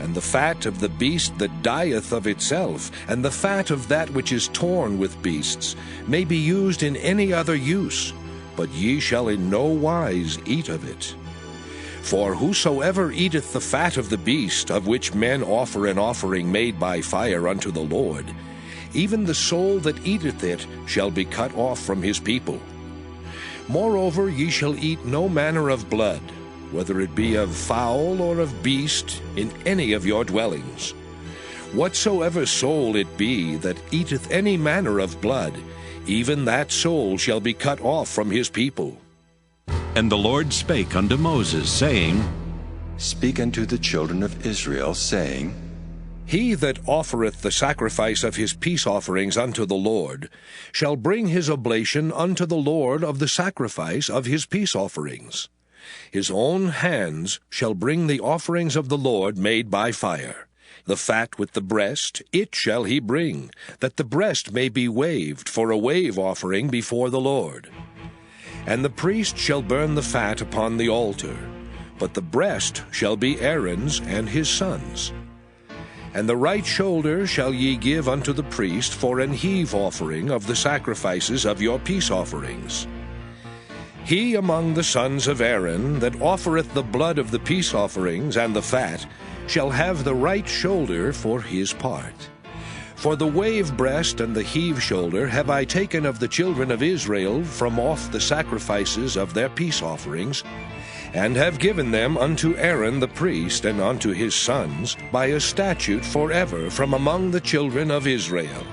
And the fat of the beast that dieth of itself, and the fat of that which is torn with beasts, may be used in any other use, but ye shall in no wise eat of it. For whosoever eateth the fat of the beast, of which men offer an offering made by fire unto the Lord, even the soul that eateth it shall be cut off from his people. Moreover, ye shall eat no manner of blood, whether it be of fowl or of beast, in any of your dwellings. Whatsoever soul it be that eateth any manner of blood, even that soul shall be cut off from his people. And the Lord spake unto Moses, saying, Speak unto the children of Israel, saying, He that offereth the sacrifice of his peace offerings unto the Lord shall bring his oblation unto the Lord of the sacrifice of his peace offerings. His own hands shall bring the offerings of the Lord made by fire. The fat with the breast, it shall he bring, that the breast may be waved for a wave offering before the Lord. And the priest shall burn the fat upon the altar, but the breast shall be Aaron's and his sons'. And the right shoulder shall ye give unto the priest for an heave offering of the sacrifices of your peace offerings. He among the sons of Aaron that offereth the blood of the peace offerings and the fat shall have the right shoulder for his part. For the wave breast and the heave shoulder have I taken of the children of Israel from off the sacrifices of their peace offerings, and have given them unto Aaron the priest and unto his sons by a statute forever from among the children of Israel.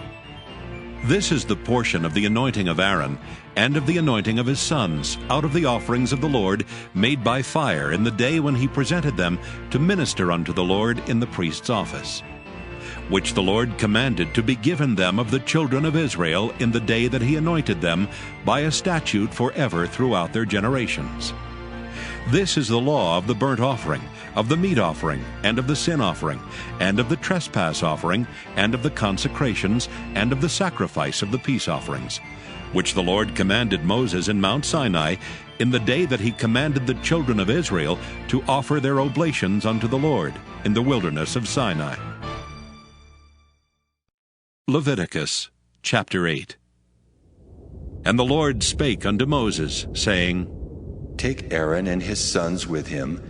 This is the portion of the anointing of Aaron, and of the anointing of his sons, out of the offerings of the Lord, made by fire in the day when he presented them to minister unto the Lord in the priest's office, which the Lord commanded to be given them of the children of Israel in the day that he anointed them, by a statute forever throughout their generations. This is the law of the burnt offering, of the meat offering, and of the sin offering, and of the trespass offering, and of the consecrations, and of the sacrifice of the peace offerings, which the Lord commanded Moses in Mount Sinai in the day that he commanded the children of Israel to offer their oblations unto the Lord in the wilderness of Sinai. Leviticus chapter 8. And the Lord spake unto Moses, saying, Take Aaron and his sons with him,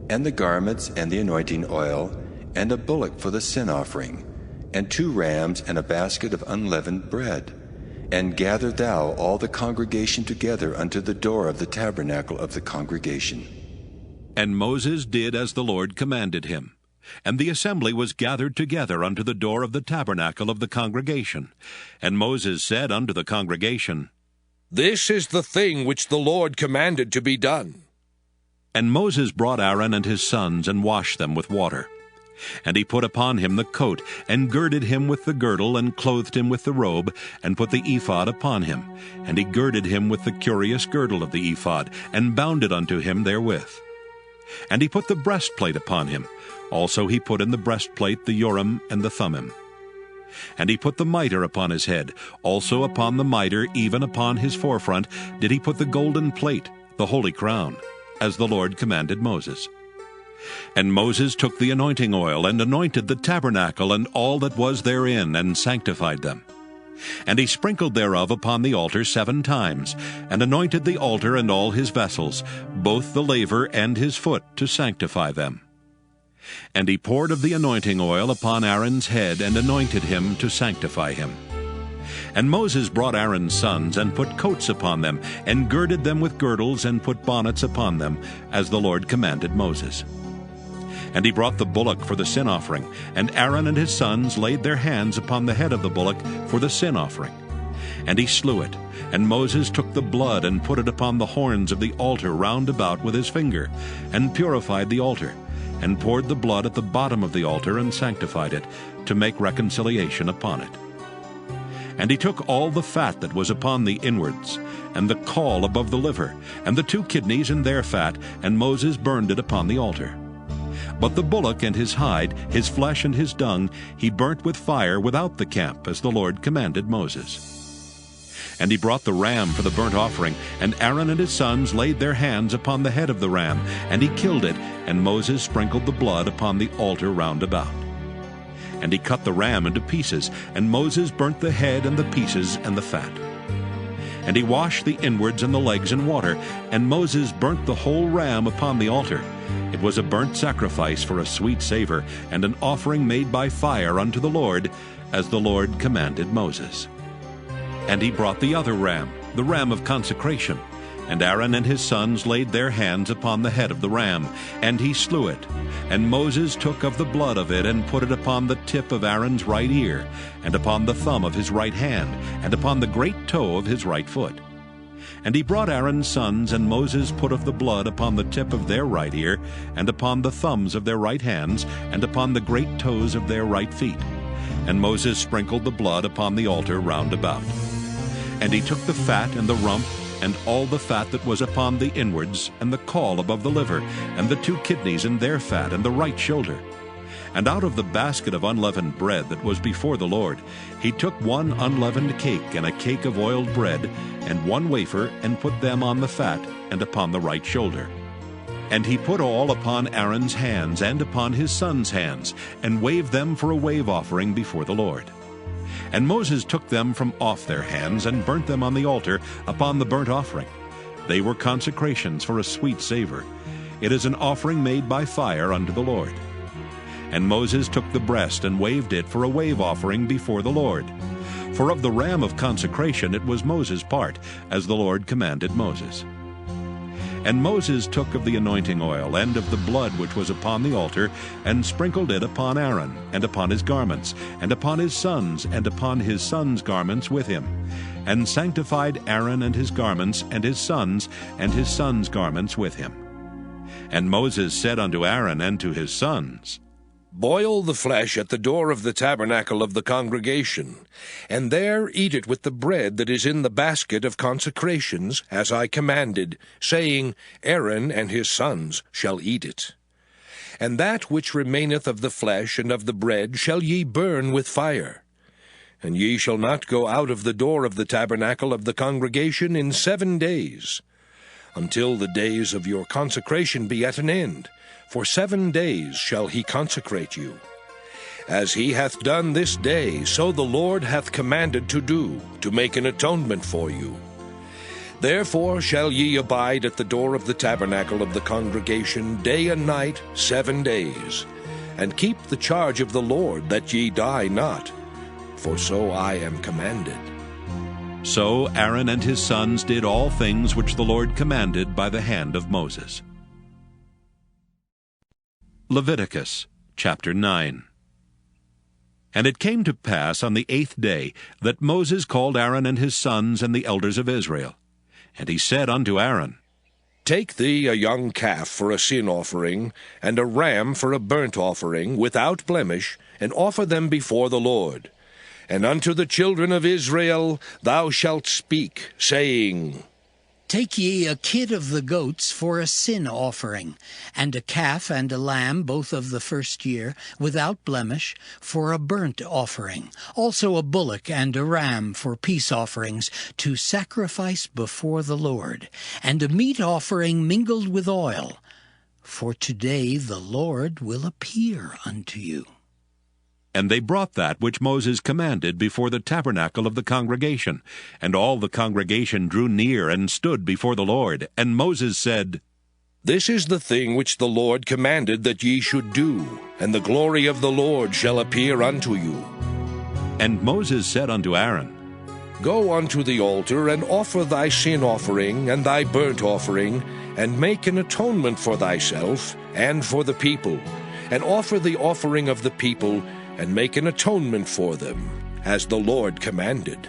and the garments and the anointing oil, and a bullock for the sin offering, and 2 rams and a basket of unleavened bread. And gather thou all the congregation together unto the door of the tabernacle of the congregation. And Moses did as the Lord commanded him. And the assembly was gathered together unto the door of the tabernacle of the congregation. And Moses said unto the congregation, This is the thing which the Lord commanded to be done. And Moses brought Aaron and his sons, and washed them with water. And he put upon him the coat, and girded him with the girdle, and clothed him with the robe, and put the ephod upon him. And he girded him with the curious girdle of the ephod, and bound it unto him therewith. And he put the breastplate upon him. Also he put in the breastplate the Urim and the Thummim. And he put the mitre upon his head. Also upon the mitre, even upon his forefront, did he put the golden plate, the holy crown, as the Lord commanded Moses. And Moses took the anointing oil, and anointed the tabernacle and all that was therein, and sanctified them. And he sprinkled thereof upon the altar 7 times, and anointed the altar and all his vessels, both the laver and his foot, to sanctify them. And he poured of the anointing oil upon Aaron's head, and anointed him to sanctify him. And Moses brought Aaron's sons, and put coats upon them, and girded them with girdles, and put bonnets upon them, as the Lord commanded Moses. And he brought the bullock for the sin offering, and Aaron and his sons laid their hands upon the head of the bullock for the sin offering. And he slew it, and Moses took the blood, and put it upon the horns of the altar round about with his finger, and purified the altar, and poured the blood at the bottom of the altar, and sanctified it, to make reconciliation upon it. And he took all the fat that was upon the inwards, and the caul above the liver, and the 2 kidneys and their fat, and Moses burned it upon the altar. But the bullock and his hide, his flesh and his dung, he burnt with fire without the camp, as the Lord commanded Moses. And he brought the ram for the burnt offering, and Aaron and his sons laid their hands upon the head of the ram, and he killed it, and Moses sprinkled the blood upon the altar round about. And he cut the ram into pieces, and Moses burnt the head and the pieces and the fat. And he washed the inwards and the legs in water, and Moses burnt the whole ram upon the altar. It was a burnt sacrifice for a sweet savor, and an offering made by fire unto the Lord, as the Lord commanded Moses. And he brought the other ram, the ram of consecration. And Aaron and his sons laid their hands upon the head of the ram, and he slew it. And Moses took of the blood of it, and put it upon the tip of Aaron's right ear, and upon the thumb of his right hand, and upon the great toe of his right foot. And he brought Aaron's sons, and Moses put of the blood upon the tip of their right ear, and upon the thumbs of their right hands, and upon the great toes of their right feet. And Moses sprinkled the blood upon the altar round about. And he took the fat and the rump, and all the fat that was upon the inwards, and the caul above the liver, and the 2 kidneys and their fat, and the right shoulder. And out of the basket of unleavened bread that was before the Lord, he took 1 unleavened cake, and a cake of oiled bread, and 1 wafer, and put them on the fat, and upon the right shoulder. And he put all upon Aaron's hands, and upon his sons' hands, and waved them for a wave offering before the Lord. And Moses took them from off their hands, and burnt them on the altar upon the burnt offering. They were consecrations for a sweet savor. It is an offering made by fire unto the Lord. And Moses took the breast, and waved it for a wave offering before the Lord. For of the ram of consecration it was Moses' part, as the Lord commanded Moses. And Moses took of the anointing oil, and of the blood which was upon the altar, and sprinkled it upon Aaron, and upon his garments, and upon his sons, and upon his sons' garments with him, and sanctified Aaron and his garments, and his sons' garments with him. And Moses said unto Aaron and to his sons, Boil the flesh at the door of the tabernacle of the congregation, and there eat it with the bread that is in the basket of consecrations, as I commanded, saying, Aaron and his sons shall eat it. And that which remaineth of the flesh and of the bread shall ye burn with fire. And ye shall not go out of the door of the tabernacle of the congregation in 7 days, until the days of your consecration be at an end. For 7 days shall he consecrate you. As he hath done this day, so the Lord hath commanded to do, to make an atonement for you. Therefore shall ye abide at the door of the tabernacle of the congregation day and night 7 days, and keep the charge of the Lord, that ye die not, for so I am commanded. So Aaron and his sons did all things which the Lord commanded by the hand of Moses. Leviticus chapter 9. And it came to pass on the 8th day that Moses called Aaron and his sons and the elders of Israel. And he said unto Aaron, Take thee a young calf for a sin offering, and a ram for a burnt offering, without blemish, and offer them before the Lord. And unto the children of Israel thou shalt speak, saying, Take ye a kid of the goats for a sin offering, and a calf and a lamb, both of the first year, without blemish, for a burnt offering. Also a bullock and a ram for peace offerings, to sacrifice before the Lord, and a meat offering mingled with oil. For today the Lord will appear unto you. And they brought that which Moses commanded before the tabernacle of the congregation. And all the congregation drew near and stood before the Lord. And Moses said, This is the thing which the Lord commanded that ye should do, and the glory of the Lord shall appear unto you. And Moses said unto Aaron, Go unto the altar, and offer thy sin offering and thy burnt offering, and make an atonement for thyself and for the people, and offer the offering of the people, and make an atonement for them, as the Lord commanded.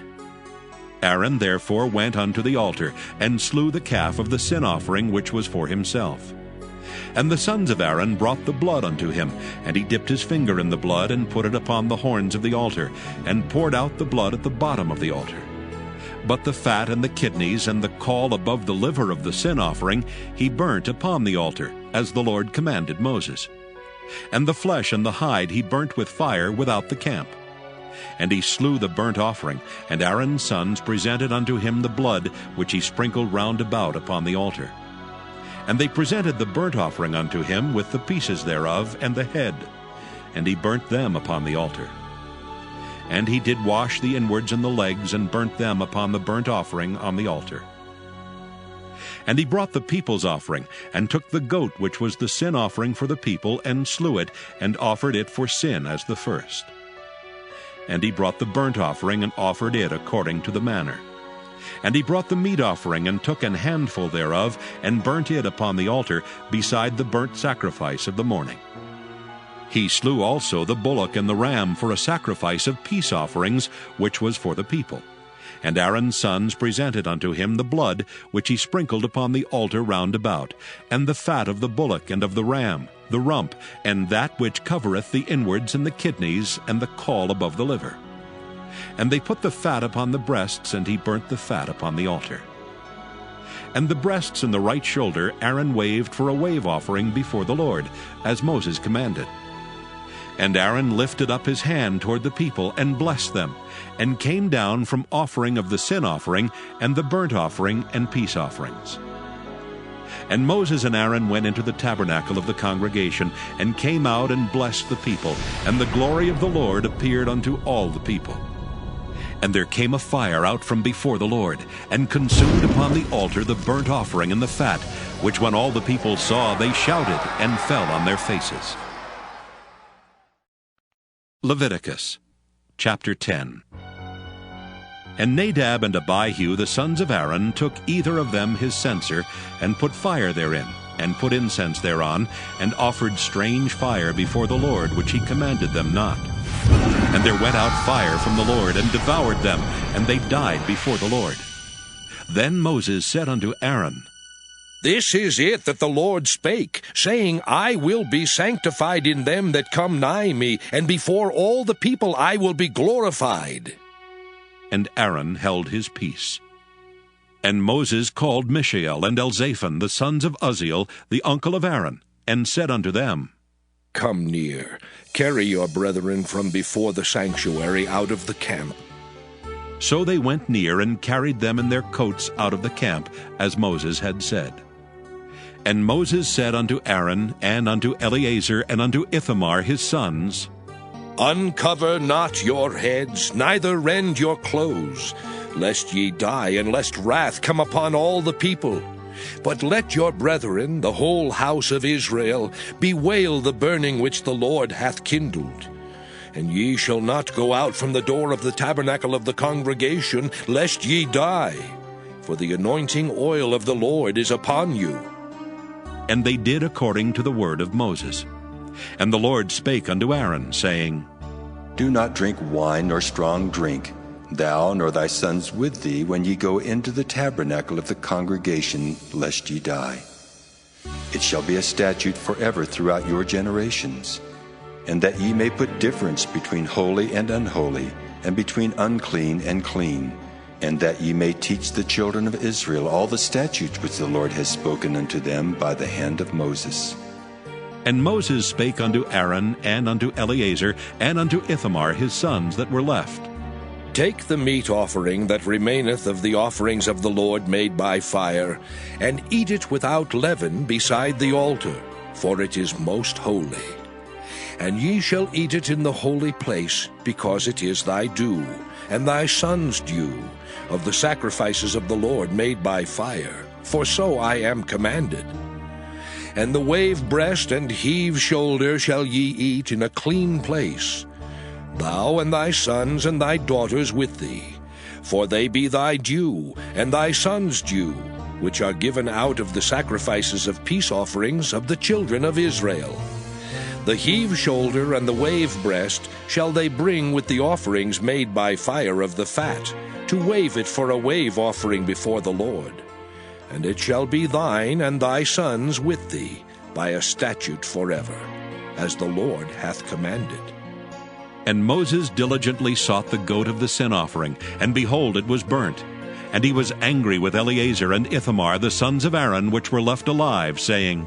Aaron therefore went unto the altar, and slew the calf of the sin offering which was for himself. And the sons of Aaron brought the blood unto him, and he dipped his finger in the blood, and put it upon the horns of the altar, and poured out the blood at the bottom of the altar. But the fat and the kidneys and the caul above the liver of the sin offering he burnt upon the altar, as the Lord commanded Moses. And the flesh and the hide he burnt with fire without the camp. And he slew the burnt offering, and Aaron's sons presented unto him the blood which he sprinkled round about upon the altar. And they presented the burnt offering unto him with the pieces thereof and the head, and he burnt them upon the altar. And he did wash the inwards and the legs, and burnt them upon the burnt offering on the altar. And he brought the people's offering, and took the goat which was the sin offering for the people, and slew it, and offered it for sin as the first. And he brought the burnt offering, and offered it according to the manner. And he brought the meat offering, and took an handful thereof, and burnt it upon the altar, beside the burnt sacrifice of the morning. He slew also the bullock and the ram for a sacrifice of peace offerings, which was for the people. And Aaron's sons presented unto him the blood which he sprinkled upon the altar round about, and the fat of the bullock and of the ram, the rump, and that which covereth the inwards and the kidneys, and the caul above the liver. And they put the fat upon the breasts, and he burnt the fat upon the altar. And the breasts and the right shoulder Aaron waved for a wave offering before the Lord, as Moses commanded. And Aaron lifted up his hand toward the people, and blessed them, and came down from offering of the sin offering, and the burnt offering, and peace offerings. And Moses and Aaron went into the tabernacle of the congregation, and came out and blessed the people, and the glory of the Lord appeared unto all the people. And there came a fire out from before the Lord, and consumed upon the altar the burnt offering and the fat, which when all the people saw, they shouted, and fell on their faces. Leviticus chapter 10. And Nadab and Abihu the sons of Aaron took either of them his censer, and put fire therein, and put incense thereon, and offered strange fire before the Lord, which he commanded them not. And there went out fire from the Lord, and devoured them, and they died before the Lord. Then Moses said unto Aaron, This is it that the Lord spake, saying, I will be sanctified in them that come nigh me, and before all the people I will be glorified. And Aaron held his peace. And Moses called Mishael and Elzaphan, the sons of Uzziel, the uncle of Aaron, and said unto them, Come near, carry your brethren from before the sanctuary out of the camp. So they went near, and carried them in their coats out of the camp, as Moses had said. And Moses said unto Aaron, and unto Eleazar, and unto Ithamar his sons, Uncover not your heads, neither rend your clothes, lest ye die, and lest wrath come upon all the people. But let your brethren, the whole house of Israel, bewail the burning which the Lord hath kindled. And ye shall not go out from the door of the tabernacle of the congregation, lest ye die. For the anointing oil of the Lord is upon you. And they did according to the word of Moses. And the Lord spake unto Aaron, saying, Do not drink wine nor strong drink, thou nor thy sons with thee, when ye go into the tabernacle of the congregation, lest ye die. It shall be a statute forever throughout your generations, and that ye may put difference between holy and unholy, and between unclean and clean, and that ye may teach the children of Israel all the statutes which the Lord has spoken unto them by the hand of Moses. And Moses spake unto Aaron, and unto Eleazar, and unto Ithamar his sons that were left. Take the meat offering that remaineth of the offerings of the Lord made by fire, and eat it without leaven beside the altar, for it is most holy. And ye shall eat it in the holy place, because it is thy due, and thy son's due, of the sacrifices of the Lord made by fire, for so I am commanded. And the wave breast and heave shoulder shall ye eat in a clean place, thou and thy sons and thy daughters with thee, for they be thy due, and thy sons' due, which are given out of the sacrifices of peace offerings of the children of Israel. The heave shoulder and the wave breast shall they bring with the offerings made by fire of the fat, to wave it for a wave offering before the Lord. And it shall be thine and thy sons with thee, by a statute forever, as the Lord hath commanded. And Moses diligently sought the goat of the sin offering, and behold, it was burnt. And he was angry with Eleazar and Ithamar, the sons of Aaron, which were left alive, saying,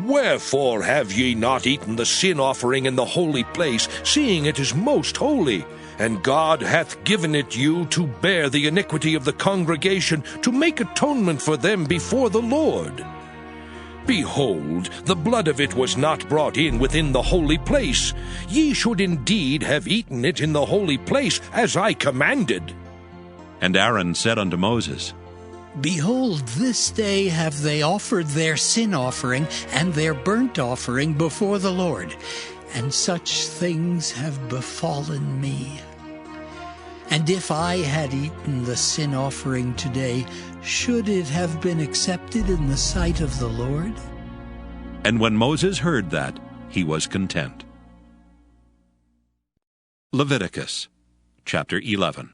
Wherefore have ye not eaten the sin offering in the holy place, seeing it is most holy? And God hath given it you to bear the iniquity of the congregation, to make atonement for them before the Lord. Behold, the blood of it was not brought in within the holy place. Ye should indeed have eaten it in the holy place, as I commanded. And Aaron said unto Moses, Behold, this day have they offered their sin offering and their burnt offering before the Lord, and such things have befallen me. And if I had eaten the sin offering today, should it have been accepted in the sight of the Lord? And when Moses heard that, he was content. Leviticus chapter 11.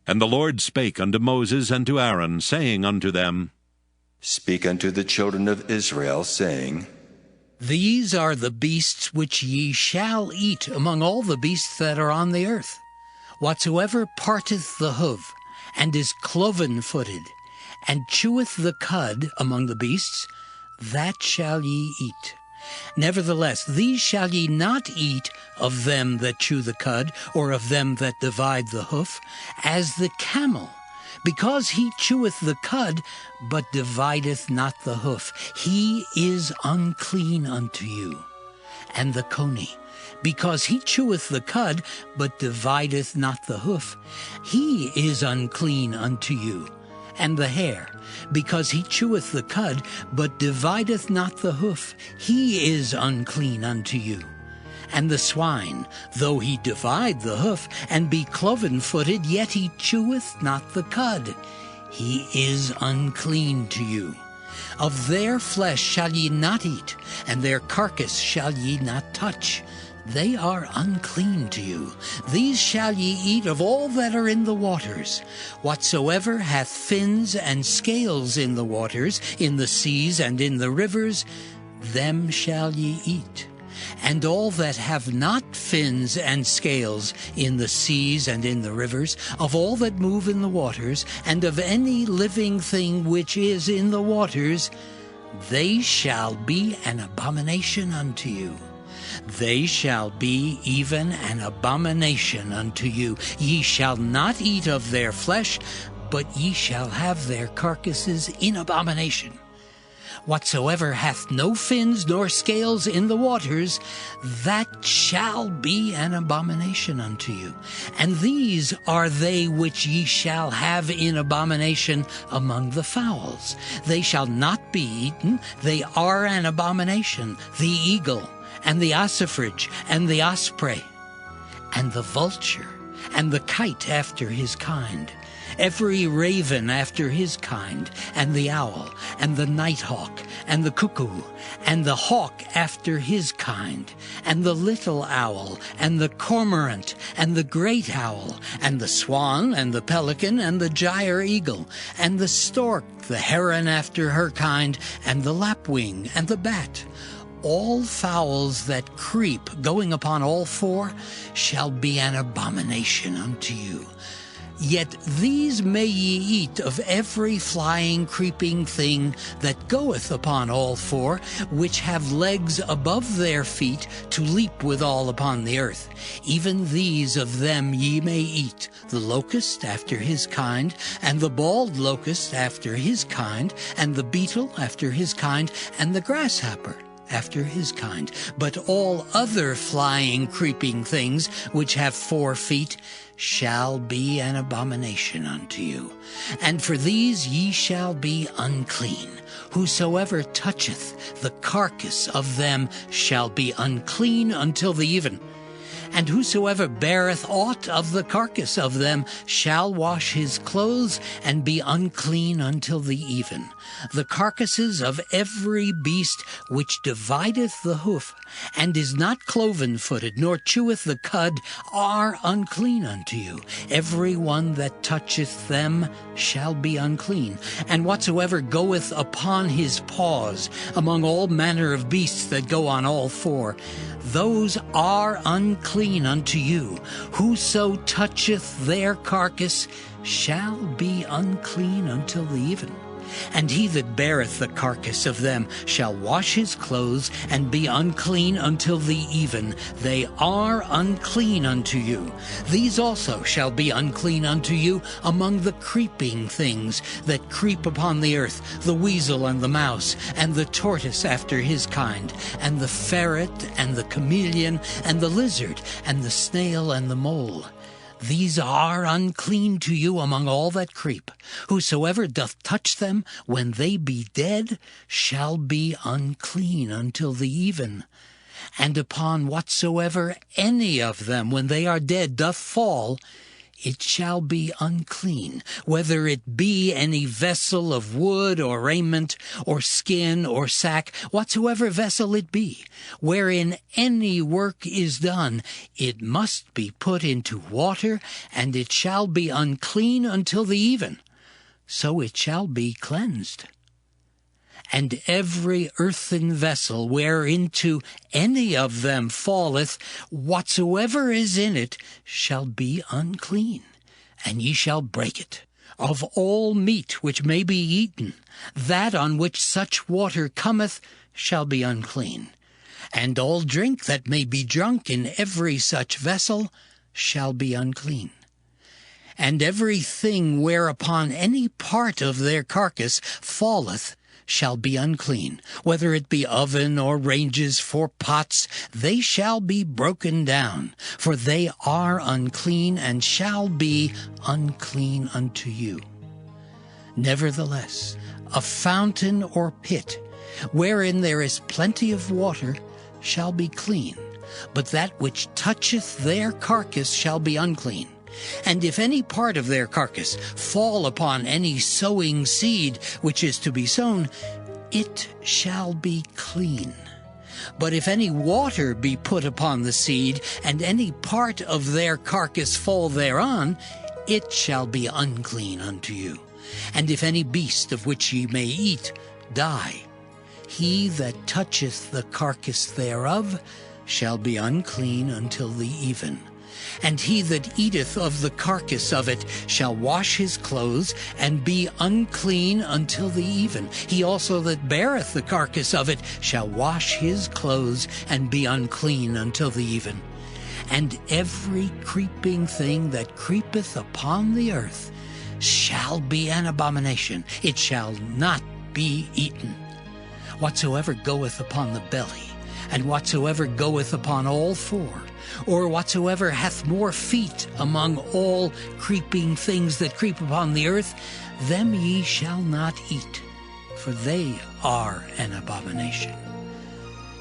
And the Lord spake unto Moses and to Aaron, saying unto them, Speak unto the children of Israel, saying, These are the beasts which ye shall eat among all the beasts that are on the earth. Whatsoever parteth the hoof, and is cloven-footed, and cheweth the cud among the beasts, that shall ye eat. Nevertheless, these shall ye not eat of them that chew the cud, or of them that divide the hoof, as the camel, because he cheweth the cud, but divideth not the hoof. He is unclean unto you. And the coney, because he cheweth the cud, but divideth not the hoof. He is unclean unto you. And the hare, because he cheweth the cud, but divideth not the hoof. He is unclean unto you. And the swine, though he divide the hoof, and be cloven-footed, yet he cheweth not the cud. He is unclean to you. Of their flesh shall ye not eat, and their carcass shall ye not touch. They are unclean to you. These shall ye eat of all that are in the waters. Whatsoever hath fins and scales in the waters, in the seas and in the rivers, them shall ye eat. And all that have not fins and scales in the seas and in the rivers, of all that move in the waters, and of any living thing which is in the waters, they shall be an abomination unto you. They shall be even an abomination unto you. Ye shall not eat of their flesh, but ye shall have their carcasses in abomination. Whatsoever hath no fins nor scales in the waters, that shall be an abomination unto you. And these are they which ye shall have in abomination among the fowls. They shall not be eaten, they are an abomination: the eagle, and the ossifrage, and the osprey, and the vulture, and the kite after his kind, every raven after his kind, and the owl, and the nighthawk, and the cuckoo, and the hawk after his kind, and the little owl, and the cormorant, and the great owl, and the swan, and the pelican, and the gyre eagle, and the stork, the heron after her kind, and the lapwing, and the bat. All fowls that creep, going upon all four, shall be an abomination unto you. Yet these may ye eat of every flying, creeping thing that goeth upon all four, which have legs above their feet to leap withal upon the earth. Even these of them ye may eat: the locust after his kind, and the bald locust after his kind, and the beetle after his kind, and the grasshopper after his kind. But all other flying, creeping things which have 4 feet shall be an abomination unto you. And for these ye shall be unclean. Whosoever toucheth the carcass of them shall be unclean until the even. And whosoever beareth aught of the carcass of them shall wash his clothes, and be unclean until the even. The carcasses of every beast which divideth the hoof, and is not cloven-footed, nor cheweth the cud, are unclean unto you. Every one that toucheth them shall be unclean. And whatsoever goeth upon his paws among all manner of beasts that go on all four, those are unclean unto you. Whoso toucheth their carcass shall be unclean until the even. And he that beareth the carcass of them shall wash his clothes, and be unclean until the even. They are unclean unto you. These also shall be unclean unto you among the creeping things that creep upon the earth: the weasel, and the mouse, and the tortoise after his kind, and the ferret, and the chameleon, and the lizard, and the snail, and the mole. These are unclean to you among all that creep. Whosoever doth touch them when they be dead shall be unclean until the even. And upon whatsoever any of them when they are dead doth fall, it shall be unclean, whether it be any vessel of wood or raiment or skin or sack, whatsoever vessel it be, wherein any work is done, it must be put into water, and it shall be unclean until the even. So it shall be cleansed. And every earthen vessel whereinto any of them falleth, whatsoever is in it shall be unclean, and ye shall break it. Of all meat which may be eaten, that on which such water cometh shall be unclean. And all drink that may be drunk in every such vessel shall be unclean. And every thing whereupon any part of their carcass falleth shall be unclean, whether it be oven or ranges for pots, they shall be broken down, for they are unclean, and shall be unclean unto you. Nevertheless, a fountain or pit, wherein there is plenty of water, shall be clean, but that which toucheth their carcass shall be unclean. And if any part of their carcass fall upon any sowing seed which is to be sown, it shall be clean. But if any water be put upon the seed, and any part of their carcass fall thereon, it shall be unclean unto you. And if any beast of which ye may eat die, he that toucheth the carcass thereof shall be unclean until the even. And he that eateth of the carcass of it shall wash his clothes, and be unclean until the even. He also that beareth the carcass of it shall wash his clothes, and be unclean until the even. And every creeping thing that creepeth upon the earth shall be an abomination. It shall not be eaten. whatsoever goeth upon the belly, and whatsoever goeth upon all four, or whatsoever hath more feet among all creeping things that creep upon the earth, them ye shall not eat, for they are an abomination.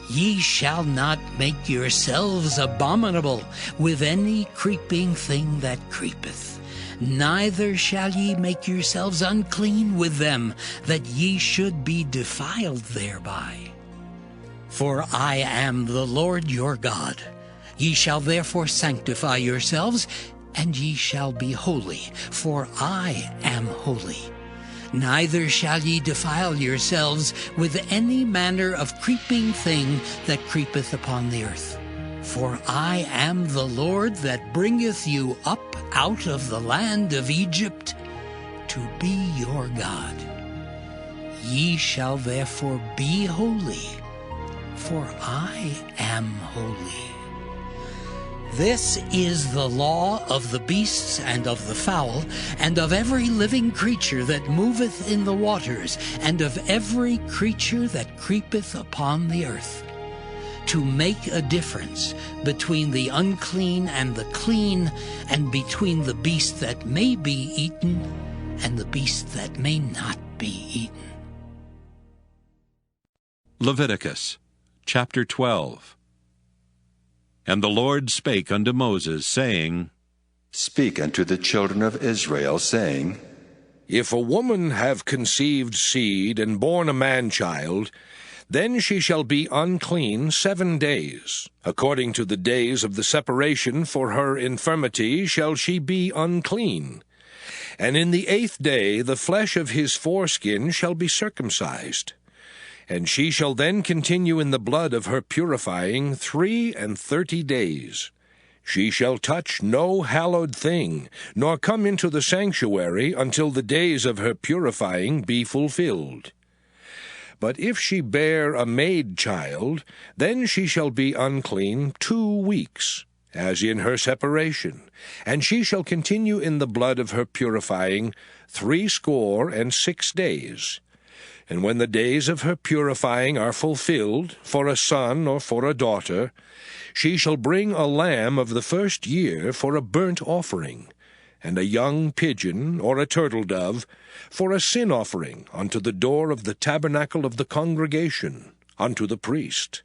Ye shall not make yourselves abominable with any creeping thing that creepeth, neither shall ye make yourselves unclean with them, that ye should be defiled thereby. For I am the Lord your God. Ye shall therefore sanctify yourselves, and ye shall be holy, for I am holy. Neither shall ye defile yourselves with any manner of creeping thing that creepeth upon the earth. For I am the Lord that bringeth you up out of the land of Egypt to be your God. Ye shall therefore be holy, for I am holy. This is the law of the beasts and of the fowl, and of every living creature that moveth in the waters, and of every creature that creepeth upon the earth, to make a difference between the unclean and the clean, and between the beast that may be eaten and the beast that may not be eaten. Leviticus chapter 12. And the Lord spake unto Moses, saying, Speak unto the children of Israel, saying, If a woman have conceived seed and born a man-child, then she shall be unclean 7 days. According to the days of the separation for her infirmity shall she be unclean. And in the 8th day the flesh of his foreskin shall be circumcised. And she shall then continue in the blood of her purifying 33 days. She shall touch no hallowed thing, nor come into the sanctuary until the days of her purifying be fulfilled. But if she bear a maid child, then she shall be unclean 2 weeks, as in her separation, and she shall continue in the blood of her purifying 66 days. And when the days of her purifying are fulfilled, for a son or for a daughter, she shall bring a lamb of the 1st year for a burnt offering, and a young pigeon or a turtle dove for a sin offering unto the door of the tabernacle of the congregation, unto the priest,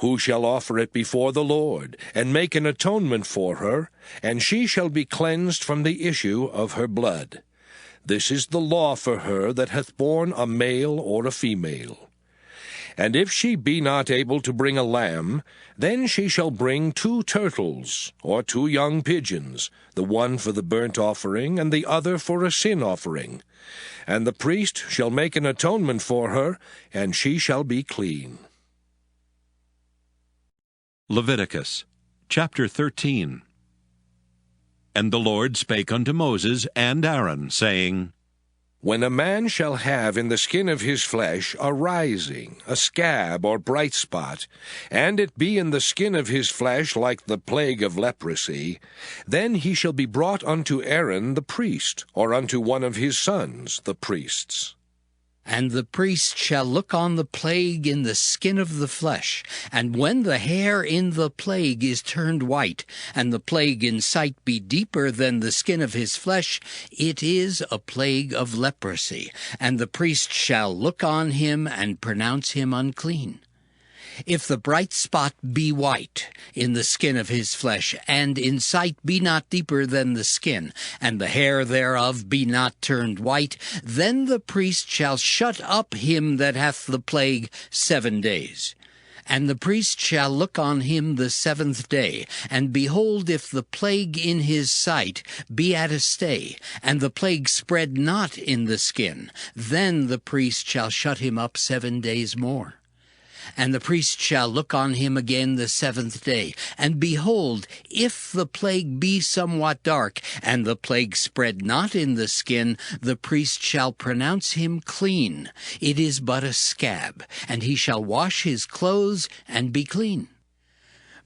who shall offer it before the Lord, and make an atonement for her, and she shall be cleansed from the issue of her blood. This is the law for her that hath borne a male or a female. And if she be not able to bring a lamb, then she shall bring 2 turtles, or 2 young pigeons, the one for the burnt offering, and the other for a sin offering. And the priest shall make an atonement for her, and she shall be clean. Leviticus chapter 13. And the Lord spake unto Moses and Aaron, saying, When a man shall have in the skin of his flesh a rising, a scab or bright spot, and it be in the skin of his flesh like the plague of leprosy, then he shall be brought unto Aaron the priest, or unto one of his sons, the priests. And the priest shall look on the plague in the skin of the flesh, and when the hair in the plague is turned white, and the plague in sight be deeper than the skin of his flesh, it is a plague of leprosy, and the priest shall look on him and pronounce him unclean. If the bright spot be white in the skin of his flesh, and in sight be not deeper than the skin, and the hair thereof be not turned white, then the priest shall shut up him that hath the plague 7 days. And the priest shall look on him the 7th day, and behold, if the plague in his sight be at a stay, and the plague spread not in the skin, then the priest shall shut him up 7 days more. And the priest shall look on him again the 7th day, and behold, if the plague be somewhat dark, and the plague spread not in the skin, the priest shall pronounce him clean. It is but a scab, and he shall wash his clothes and be clean.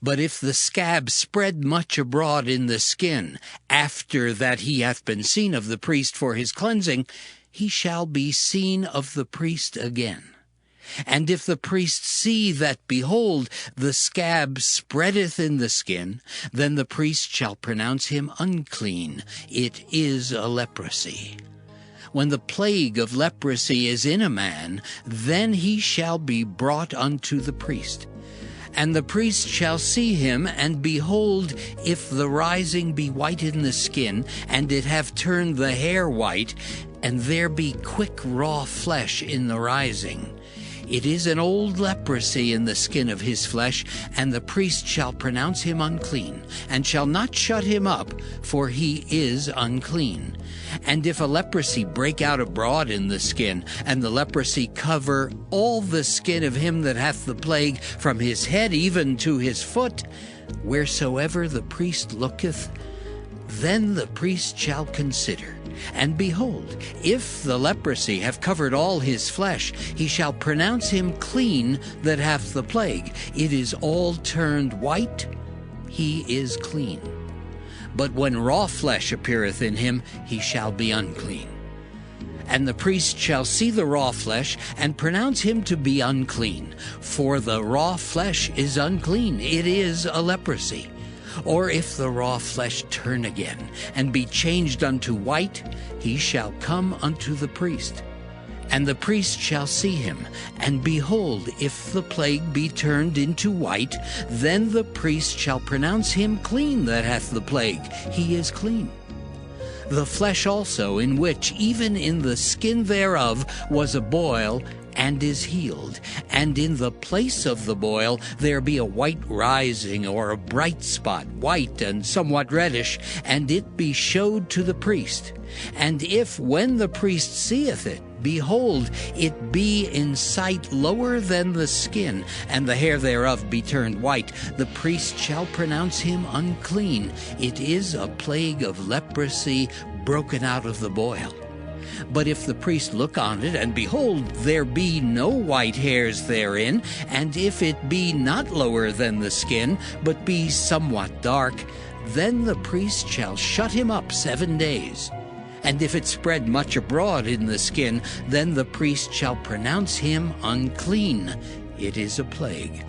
But if the scab spread much abroad in the skin, after that he hath been seen of the priest for his cleansing, he shall be seen of the priest again. And if the priest see that, behold, the scab spreadeth in the skin, then the priest shall pronounce him unclean. It is a leprosy. When the plague of leprosy is in a man, then he shall be brought unto the priest. And the priest shall see him, and behold, if the rising be white in the skin, and it have turned the hair white, and there be quick raw flesh in the rising, it is an old leprosy in the skin of his flesh, and the priest shall pronounce him unclean, and shall not shut him up, for he is unclean. And if a leprosy break out abroad in the skin, and the leprosy cover all the skin of him that hath the plague, from his head even to his foot, wheresoever the priest looketh, then the priest shall consider. And behold, if the leprosy have covered all his flesh, he shall pronounce him clean that hath the plague. It is all turned white, he is clean. But when raw flesh appeareth in him, he shall be unclean. And the priest shall see the raw flesh, and pronounce him to be unclean. For the raw flesh is unclean, it is a leprosy. Or if the raw flesh turn again, and be changed unto white, he shall come unto the priest. And the priest shall see him, and behold, if the plague be turned into white, then the priest shall pronounce him clean that hath the plague. He is clean. The flesh also, in which, even in the skin thereof, was a boil, and is healed, and in the place of the boil there be a white rising, or a bright spot, white and somewhat reddish, and it be showed to the priest. And if, when the priest seeth it, behold, it be in sight lower than the skin, and the hair thereof be turned white, the priest shall pronounce him unclean. It is a plague of leprosy broken out of the boil. But if the priest look on it, and behold, there be no white hairs therein, and if it be not lower than the skin, but be somewhat dark, then the priest shall shut him up 7 days. And if it spread much abroad in the skin, then the priest shall pronounce him unclean. It is a plague.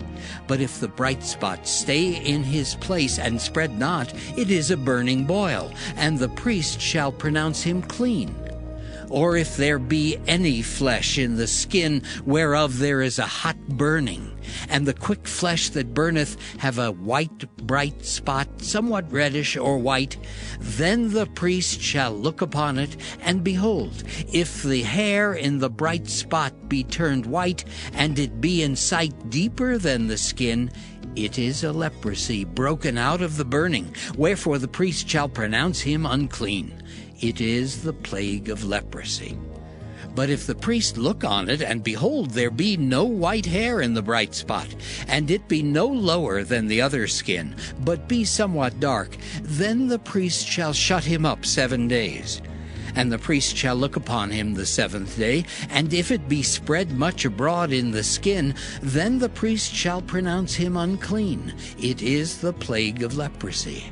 But if the bright spot stay in his place and spread not, it is a burning boil, and the priest shall pronounce him clean. Or if there be any flesh in the skin whereof there is a hot burning, and the quick flesh that burneth have a white bright spot, somewhat reddish or white, then the priest shall look upon it, and behold, if the hair in the bright spot be turned white, and it be in sight deeper than the skin, it is a leprosy broken out of the burning, wherefore the priest shall pronounce him unclean. It is the plague of leprosy. But if the priest look on it, and behold, there be no white hair in the bright spot, and it be no lower than the other skin, but be somewhat dark, then the priest shall shut him up 7 days. And the priest shall look upon him the 7th day, and if it be spread much abroad in the skin, then the priest shall pronounce him unclean. It is the plague of leprosy.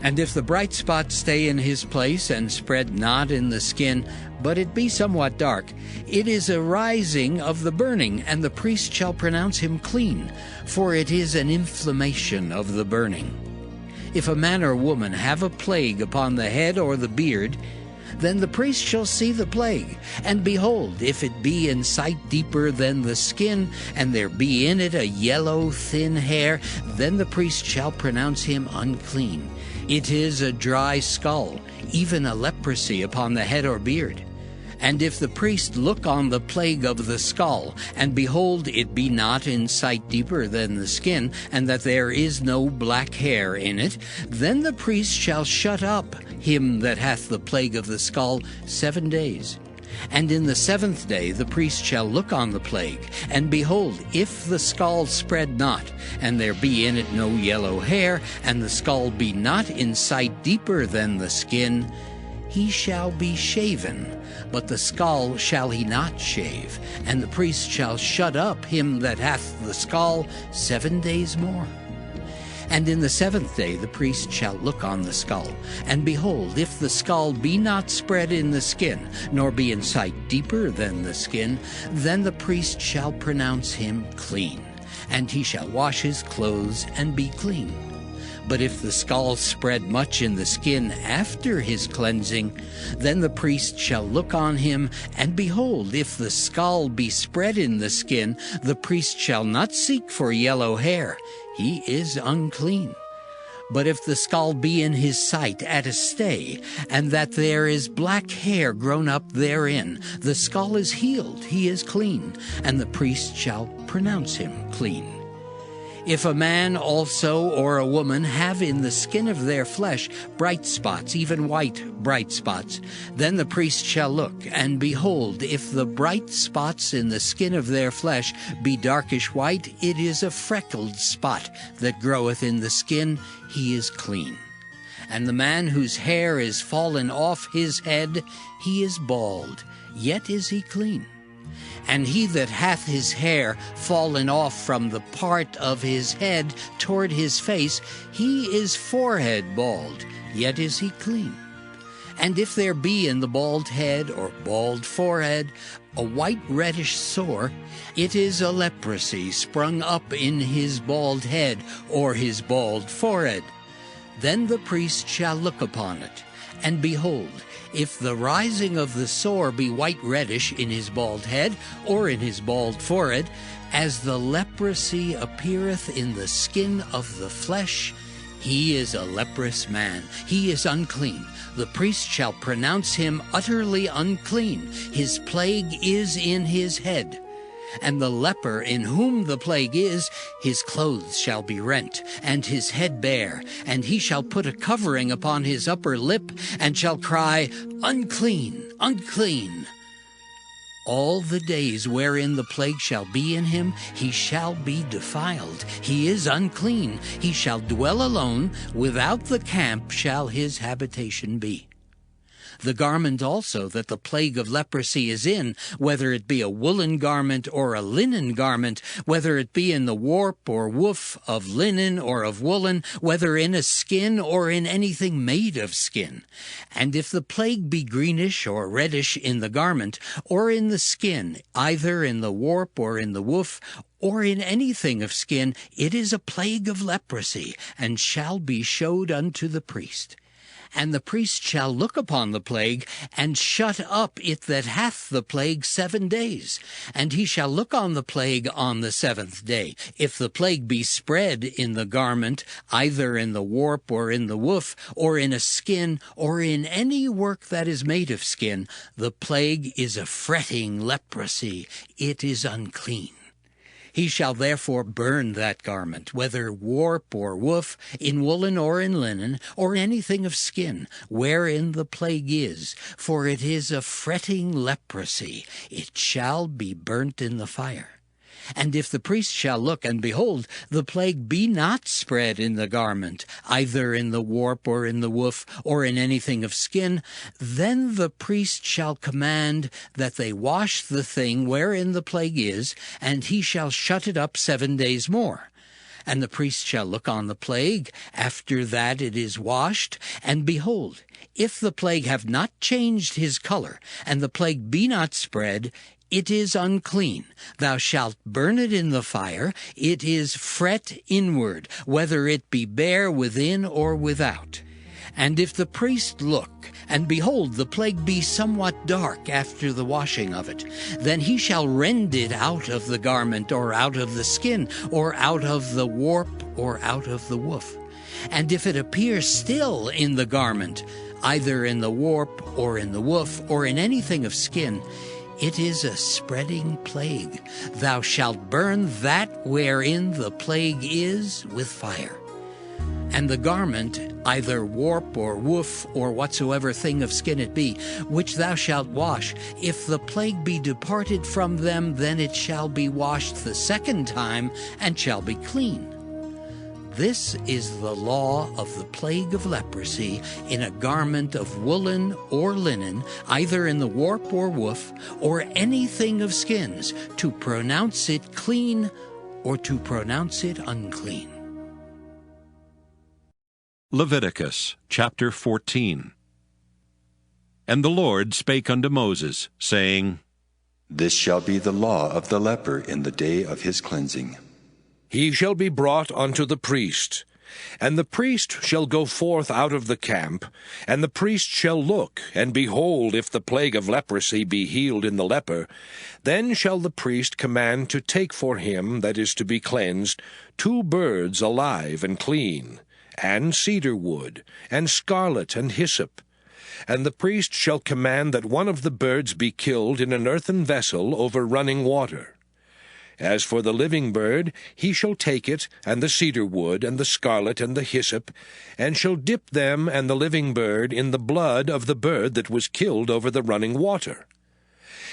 And if the bright spot stay in his place, and spread not in the skin, but it be somewhat dark, it is a rising of the burning, and the priest shall pronounce him clean, for it is an inflammation of the burning. If a man or woman have a plague upon the head or the beard, then the priest shall see the plague, and behold, if it be in sight deeper than the skin, and there be in it a yellow thin hair, then the priest shall pronounce him unclean. It is a dry skull, even a leprosy upon the head or beard. And if the priest look on the plague of the skull, and behold, it be not in sight deeper than the skin, and that there is no black hair in it, then the priest shall shut up him that hath the plague of the skull 7 days. And in the 7th day the priest shall look on the plague, and behold, if the skull spread not, and there be in it no yellow hair, and the skull be not in sight deeper than the skin, he shall be shaven, but the skull shall he not shave, and the priest shall shut up him that hath the skull 7 days more. And in the 7th day the priest shall look on the skull, and behold, if the skull be not spread in the skin, nor be in sight deeper than the skin, then the priest shall pronounce him clean, and he shall wash his clothes and be clean. But if the skull spread much in the skin after his cleansing, then the priest shall look on him, and behold, if the skull be spread in the skin, the priest shall not seek for yellow hair. He is unclean. But if the skull be in his sight at a stay, and that there is black hair grown up therein, the skull is healed, he is clean, and the priest shall pronounce him clean. If a man also or a woman have in the skin of their flesh bright spots, even white bright spots, then the priest shall look, and behold, if the bright spots in the skin of their flesh be darkish white, it is a freckled spot that groweth in the skin, he is clean. And the man whose hair is fallen off his head, he is bald, yet is he clean. And he that hath his hair fallen off from the part of his head toward his face, he is forehead bald, yet is he clean. And if there be in the bald head or bald forehead a white reddish sore, it is a leprosy sprung up in his bald head or his bald forehead. Then the priest shall look upon it, and behold, if the rising of the sore be white reddish in his bald head or in his bald forehead, as the leprosy appeareth in the skin of the flesh, he is a leprous man, he is unclean. The priest shall pronounce him utterly unclean. His plague is in his head. And the leper in whom the plague is, his clothes shall be rent, and his head bare, and he shall put a covering upon his upper lip, and shall cry, Unclean, unclean. All the days wherein the plague shall be in him, he shall be defiled. He is unclean. He shall dwell alone. Without the camp shall his habitation be. The garment also that the plague of leprosy is in, whether it be a woolen garment or a linen garment, whether it be in the warp or woof of linen or of woolen, whether in a skin or in anything made of skin. And if the plague be greenish or reddish in the garment, or in the skin, either in the warp or in the woof, or in anything of skin, it is a plague of leprosy, and shall be showed unto the priest. And the priest shall look upon the plague, and shut up it that hath the plague 7 days. And he shall look on the plague on the 7th day. If the plague be spread in the garment, either in the warp or in the woof, or in a skin, or in any work that is made of skin, the plague is a fretting leprosy. It is unclean. He shall therefore burn that garment, whether warp or woof, in woolen or in linen, or anything of skin, wherein the plague is, for it is a fretting leprosy. It shall be burnt in the fire. And if the priest shall look, and behold, the plague be not spread in the garment, either in the warp or in the woof, or in anything of skin, then the priest shall command that they wash the thing wherein the plague is, and he shall shut it up 7 days more. And the priest shall look on the plague after that it is washed, and behold, if the plague have not changed his color, and the plague be not spread, it is unclean. Thou shalt burn it in the fire. It is fret inward, whether it be bare within or without. And if the priest look, and behold, the plague be somewhat dark after the washing of it, then he shall rend it out of the garment, or out of the skin, or out of the warp, or out of the woof. And if it appear still in the garment, either in the warp, or in the woof, or in anything of skin, it is a spreading plague. Thou shalt burn that wherein the plague is with fire. And the garment, either warp or woof, or whatsoever thing of skin it be, which thou shalt wash, if the plague be departed from them, then it shall be washed the 2nd time, and shall be clean. This is the law of the plague of leprosy in a garment of woolen or linen, either in the warp or woof, or anything of skins, to pronounce it clean or to pronounce it unclean. Leviticus chapter 14. And the Lord spake unto Moses, saying, This shall be the law of the leper in the day of his cleansing. He shall be brought unto the priest, and the priest shall go forth out of the camp, and the priest shall look, and behold, if the plague of leprosy be healed in the leper, then shall the priest command to take for him that is to be cleansed 2 birds alive and clean, and cedar wood, and scarlet and hyssop. And the priest shall command that one of the birds be killed in an earthen vessel over running water. As for the living bird, he shall take it, and the cedar wood, and the scarlet, and the hyssop, and shall dip them and the living bird in the blood of the bird that was killed over the running water.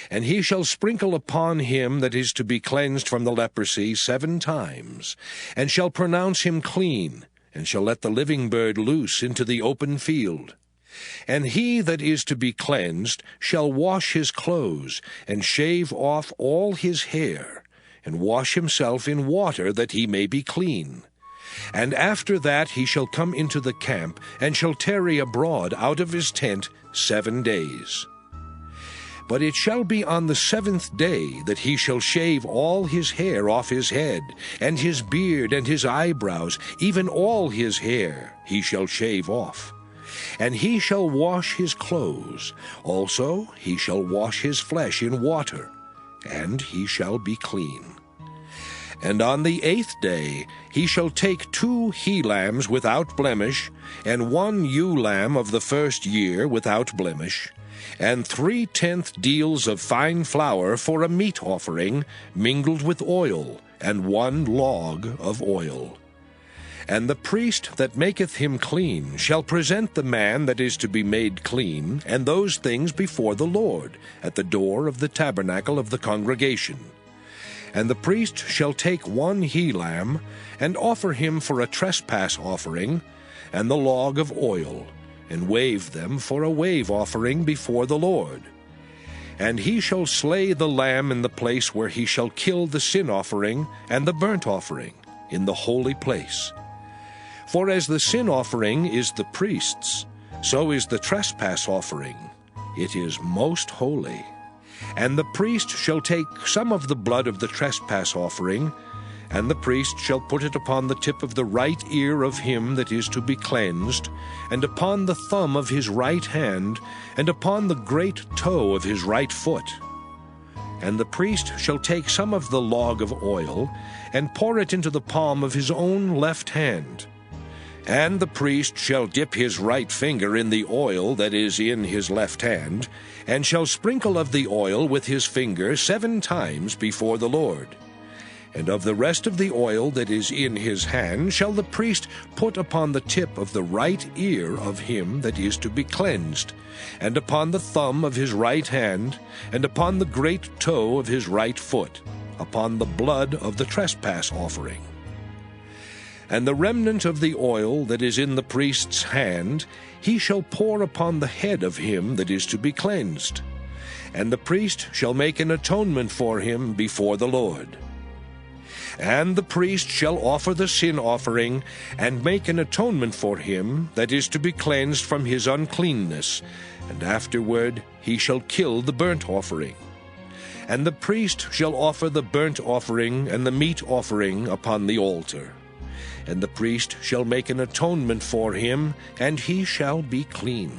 And he shall sprinkle upon him that is to be cleansed from the leprosy 7 times, and shall pronounce him clean, and shall let the living bird loose into the open field. And he that is to be cleansed shall wash his clothes, and shave off all his hair, and wash himself in water, that he may be clean. And after that he shall come into the camp, and shall tarry abroad out of his tent 7 days. But it shall be on the 7th day that he shall shave all his hair off his head, and his beard, and his eyebrows, even all his hair he shall shave off. And he shall wash his clothes. Also he shall wash his flesh in water, and he shall be clean. And on the 8th day he shall take 2 he-lambs without blemish, and 1 ewe-lamb of the 1st year without blemish, and 3/10 deals of fine flour for a meat offering, mingled with oil, and 1 log of oil. And the priest that maketh him clean shall present the man that is to be made clean, and those things before the Lord, at the door of the tabernacle of the congregation. And the priest shall take 1 he-lamb, and offer him for a trespass offering, and the log of oil, and wave them for a wave offering before the Lord. And he shall slay the lamb in the place where he shall kill the sin offering and the burnt offering, in the holy place. For as the sin offering is the priest's, so is the trespass offering. It is most holy. And the priest shall take some of the blood of the trespass offering, and the priest shall put it upon the tip of the right ear of him that is to be cleansed, and upon the thumb of his right hand, and upon the great toe of his right foot. And the priest shall take some of the log of oil, and pour it into the palm of his own left hand. And the priest shall dip his right finger in the oil that is in his left hand, and shall sprinkle of the oil with his finger 7 times before the Lord. And of the rest of the oil that is in his hand shall the priest put upon the tip of the right ear of him that is to be cleansed, and upon the thumb of his right hand, and upon the great toe of his right foot, upon the blood of the trespass offering. And the remnant of the oil that is in the priest's hand he shall pour upon the head of him that is to be cleansed. And the priest shall make an atonement for him before the Lord. And the priest shall offer the sin offering, and make an atonement for him that is to be cleansed from his uncleanness, and afterward he shall kill the burnt offering. And the priest shall offer the burnt offering and the meat offering upon the altar. And the priest shall make an atonement for him, and he shall be clean.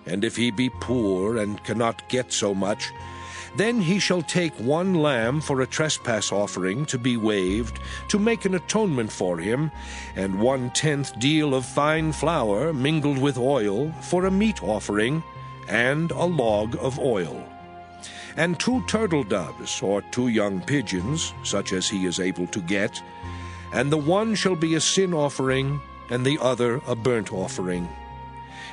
And if he be poor and cannot get so much, then he shall take 1 lamb for a trespass offering to be waved, to make an atonement for him, and 1/10 deal of fine flour mingled with oil for a meat offering, and a log of oil. And 2 turtle doves, or 2 young pigeons, such as he is able to get, and the one shall be a sin offering, and the other a burnt offering.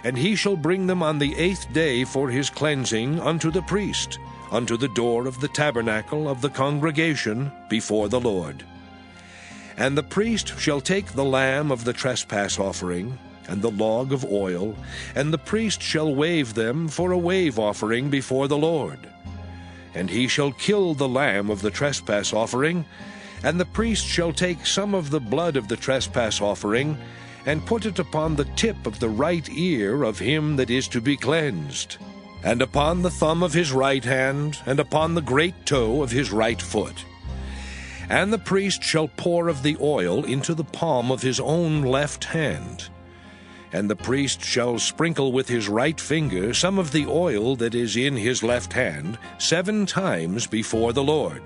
And he shall bring them on the 8th day for his cleansing unto the priest, unto the door of the tabernacle of the congregation before the Lord. And the priest shall take the lamb of the trespass offering, and the log of oil, and the priest shall wave them for a wave offering before the Lord. And he shall kill the lamb of the trespass offering, and the priest shall take some of the blood of the trespass offering, and put it upon the tip of the right ear of him that is to be cleansed, and upon the thumb of his right hand, and upon the great toe of his right foot. And the priest shall pour of the oil into the palm of his own left hand. And the priest shall sprinkle with his right finger some of the oil that is in his left hand 7 times before the Lord.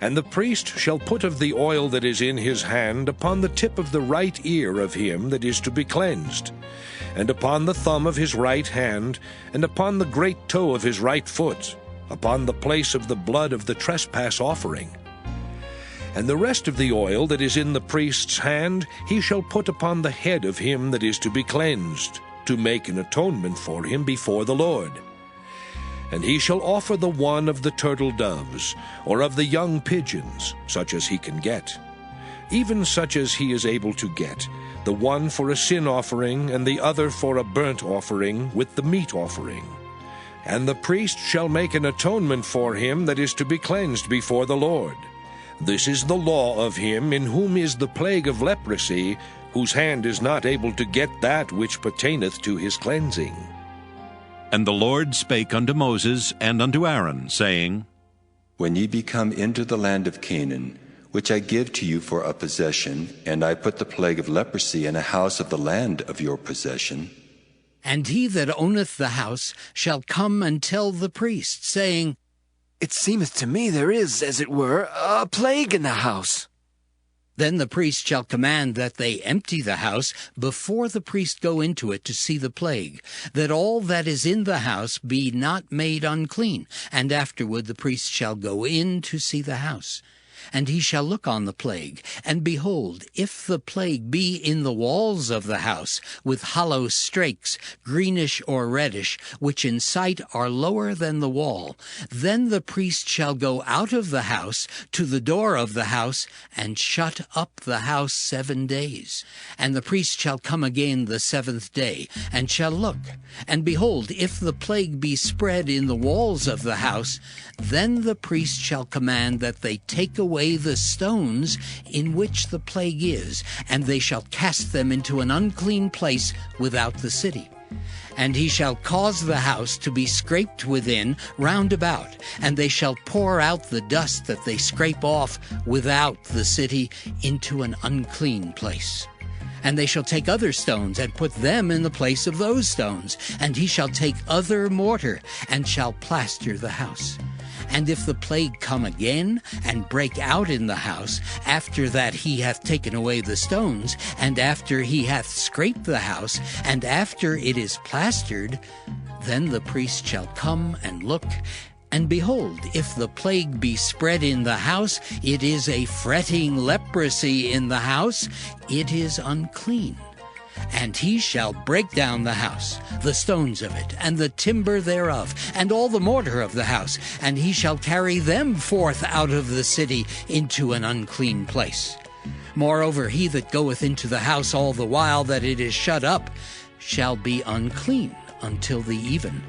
And the priest shall put of the oil that is in his hand upon the tip of the right ear of him that is to be cleansed, and upon the thumb of his right hand, and upon the great toe of his right foot, upon the place of the blood of the trespass offering. And the rest of the oil that is in the priest's hand he shall put upon the head of him that is to be cleansed, to make an atonement for him before the Lord. And he shall offer the one of the turtle doves, or of the young pigeons, such as he can get, even such as he is able to get, the one for a sin offering, and the other for a burnt offering with the meat offering. And the priest shall make an atonement for him that is to be cleansed before the Lord. This is the law of him in whom is the plague of leprosy, whose hand is not able to get that which pertaineth to his cleansing. And the Lord spake unto Moses and unto Aaron, saying, When ye be come into the land of Canaan, which I give to you for a possession, and I put the plague of leprosy in a house of the land of your possession, and he that owneth the house shall come and tell the priest, saying, It seemeth to me there is, as it were, a plague in the house. Then the priest shall command that they empty the house before the priest go into it to see the plague, that all that is in the house be not made unclean, and afterward the priest shall go in to see the house. And he shall look on the plague, and behold, if the plague be in the walls of the house, with hollow strakes, greenish or reddish, which in sight are lower than the wall, then the priest shall go out of the house to the door of the house, and shut up the house 7 days. And the priest shall come again the 7th day, and shall look. And behold, if the plague be spread in the walls of the house, then the priest shall command that they take away the stones in which the plague is, and they shall cast them into an unclean place without the city. And he shall cause the house to be scraped within round about, and they shall pour out the dust that they scrape off without the city into an unclean place. And they shall take other stones, and put them in the place of those stones. And he shall take other mortar, and shall plaster the house. And if the plague come again, and break out in the house, after that he hath taken away the stones, and after he hath scraped the house, and after it is plastered, then the priest shall come and look. And behold, if the plague be spread in the house, it is a fretting leprosy in the house, it is unclean. And he shall break down the house, the stones of it, and the timber thereof, and all the mortar of the house, and he shall carry them forth out of the city into an unclean place. Moreover, he that goeth into the house all the while that it is shut up shall be unclean until the even.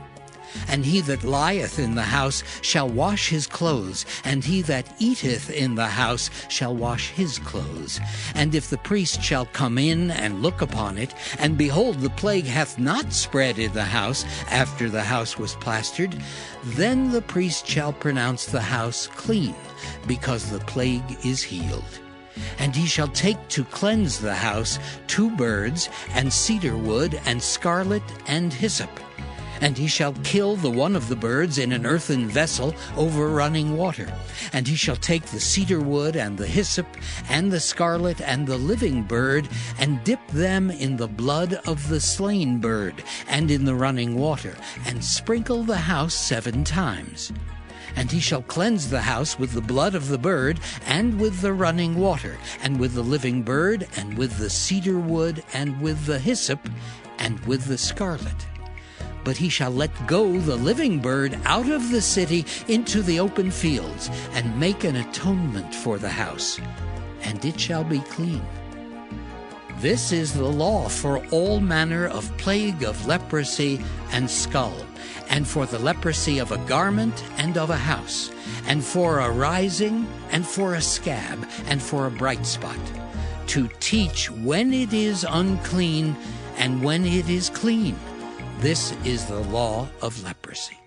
And he that lieth in the house shall wash his clothes, and he that eateth in the house shall wash his clothes. And if the priest shall come in and look upon it, and behold, the plague hath not spread in the house after the house was plastered, then the priest shall pronounce the house clean, because the plague is healed. And he shall take to cleanse the house 2 birds, and cedar wood, and scarlet, and hyssop. And he shall kill the one of the birds in an earthen vessel over running water. And he shall take the cedar wood, and the hyssop, and the scarlet, and the living bird, and dip them in the blood of the slain bird, and in the running water, and sprinkle the house 7 times. And he shall cleanse the house with the blood of the bird, and with the running water, and with the living bird, and with the cedar wood, and with the hyssop, and with the scarlet. But he shall let go the living bird out of the city into the open fields, and make an atonement for the house, and it shall be clean. This is the law for all manner of plague of leprosy and skull, and for the leprosy of a garment and of a house, and for a rising, and for a scab, and for a bright spot, to teach when it is unclean and when it is clean. This is the law of leprosy.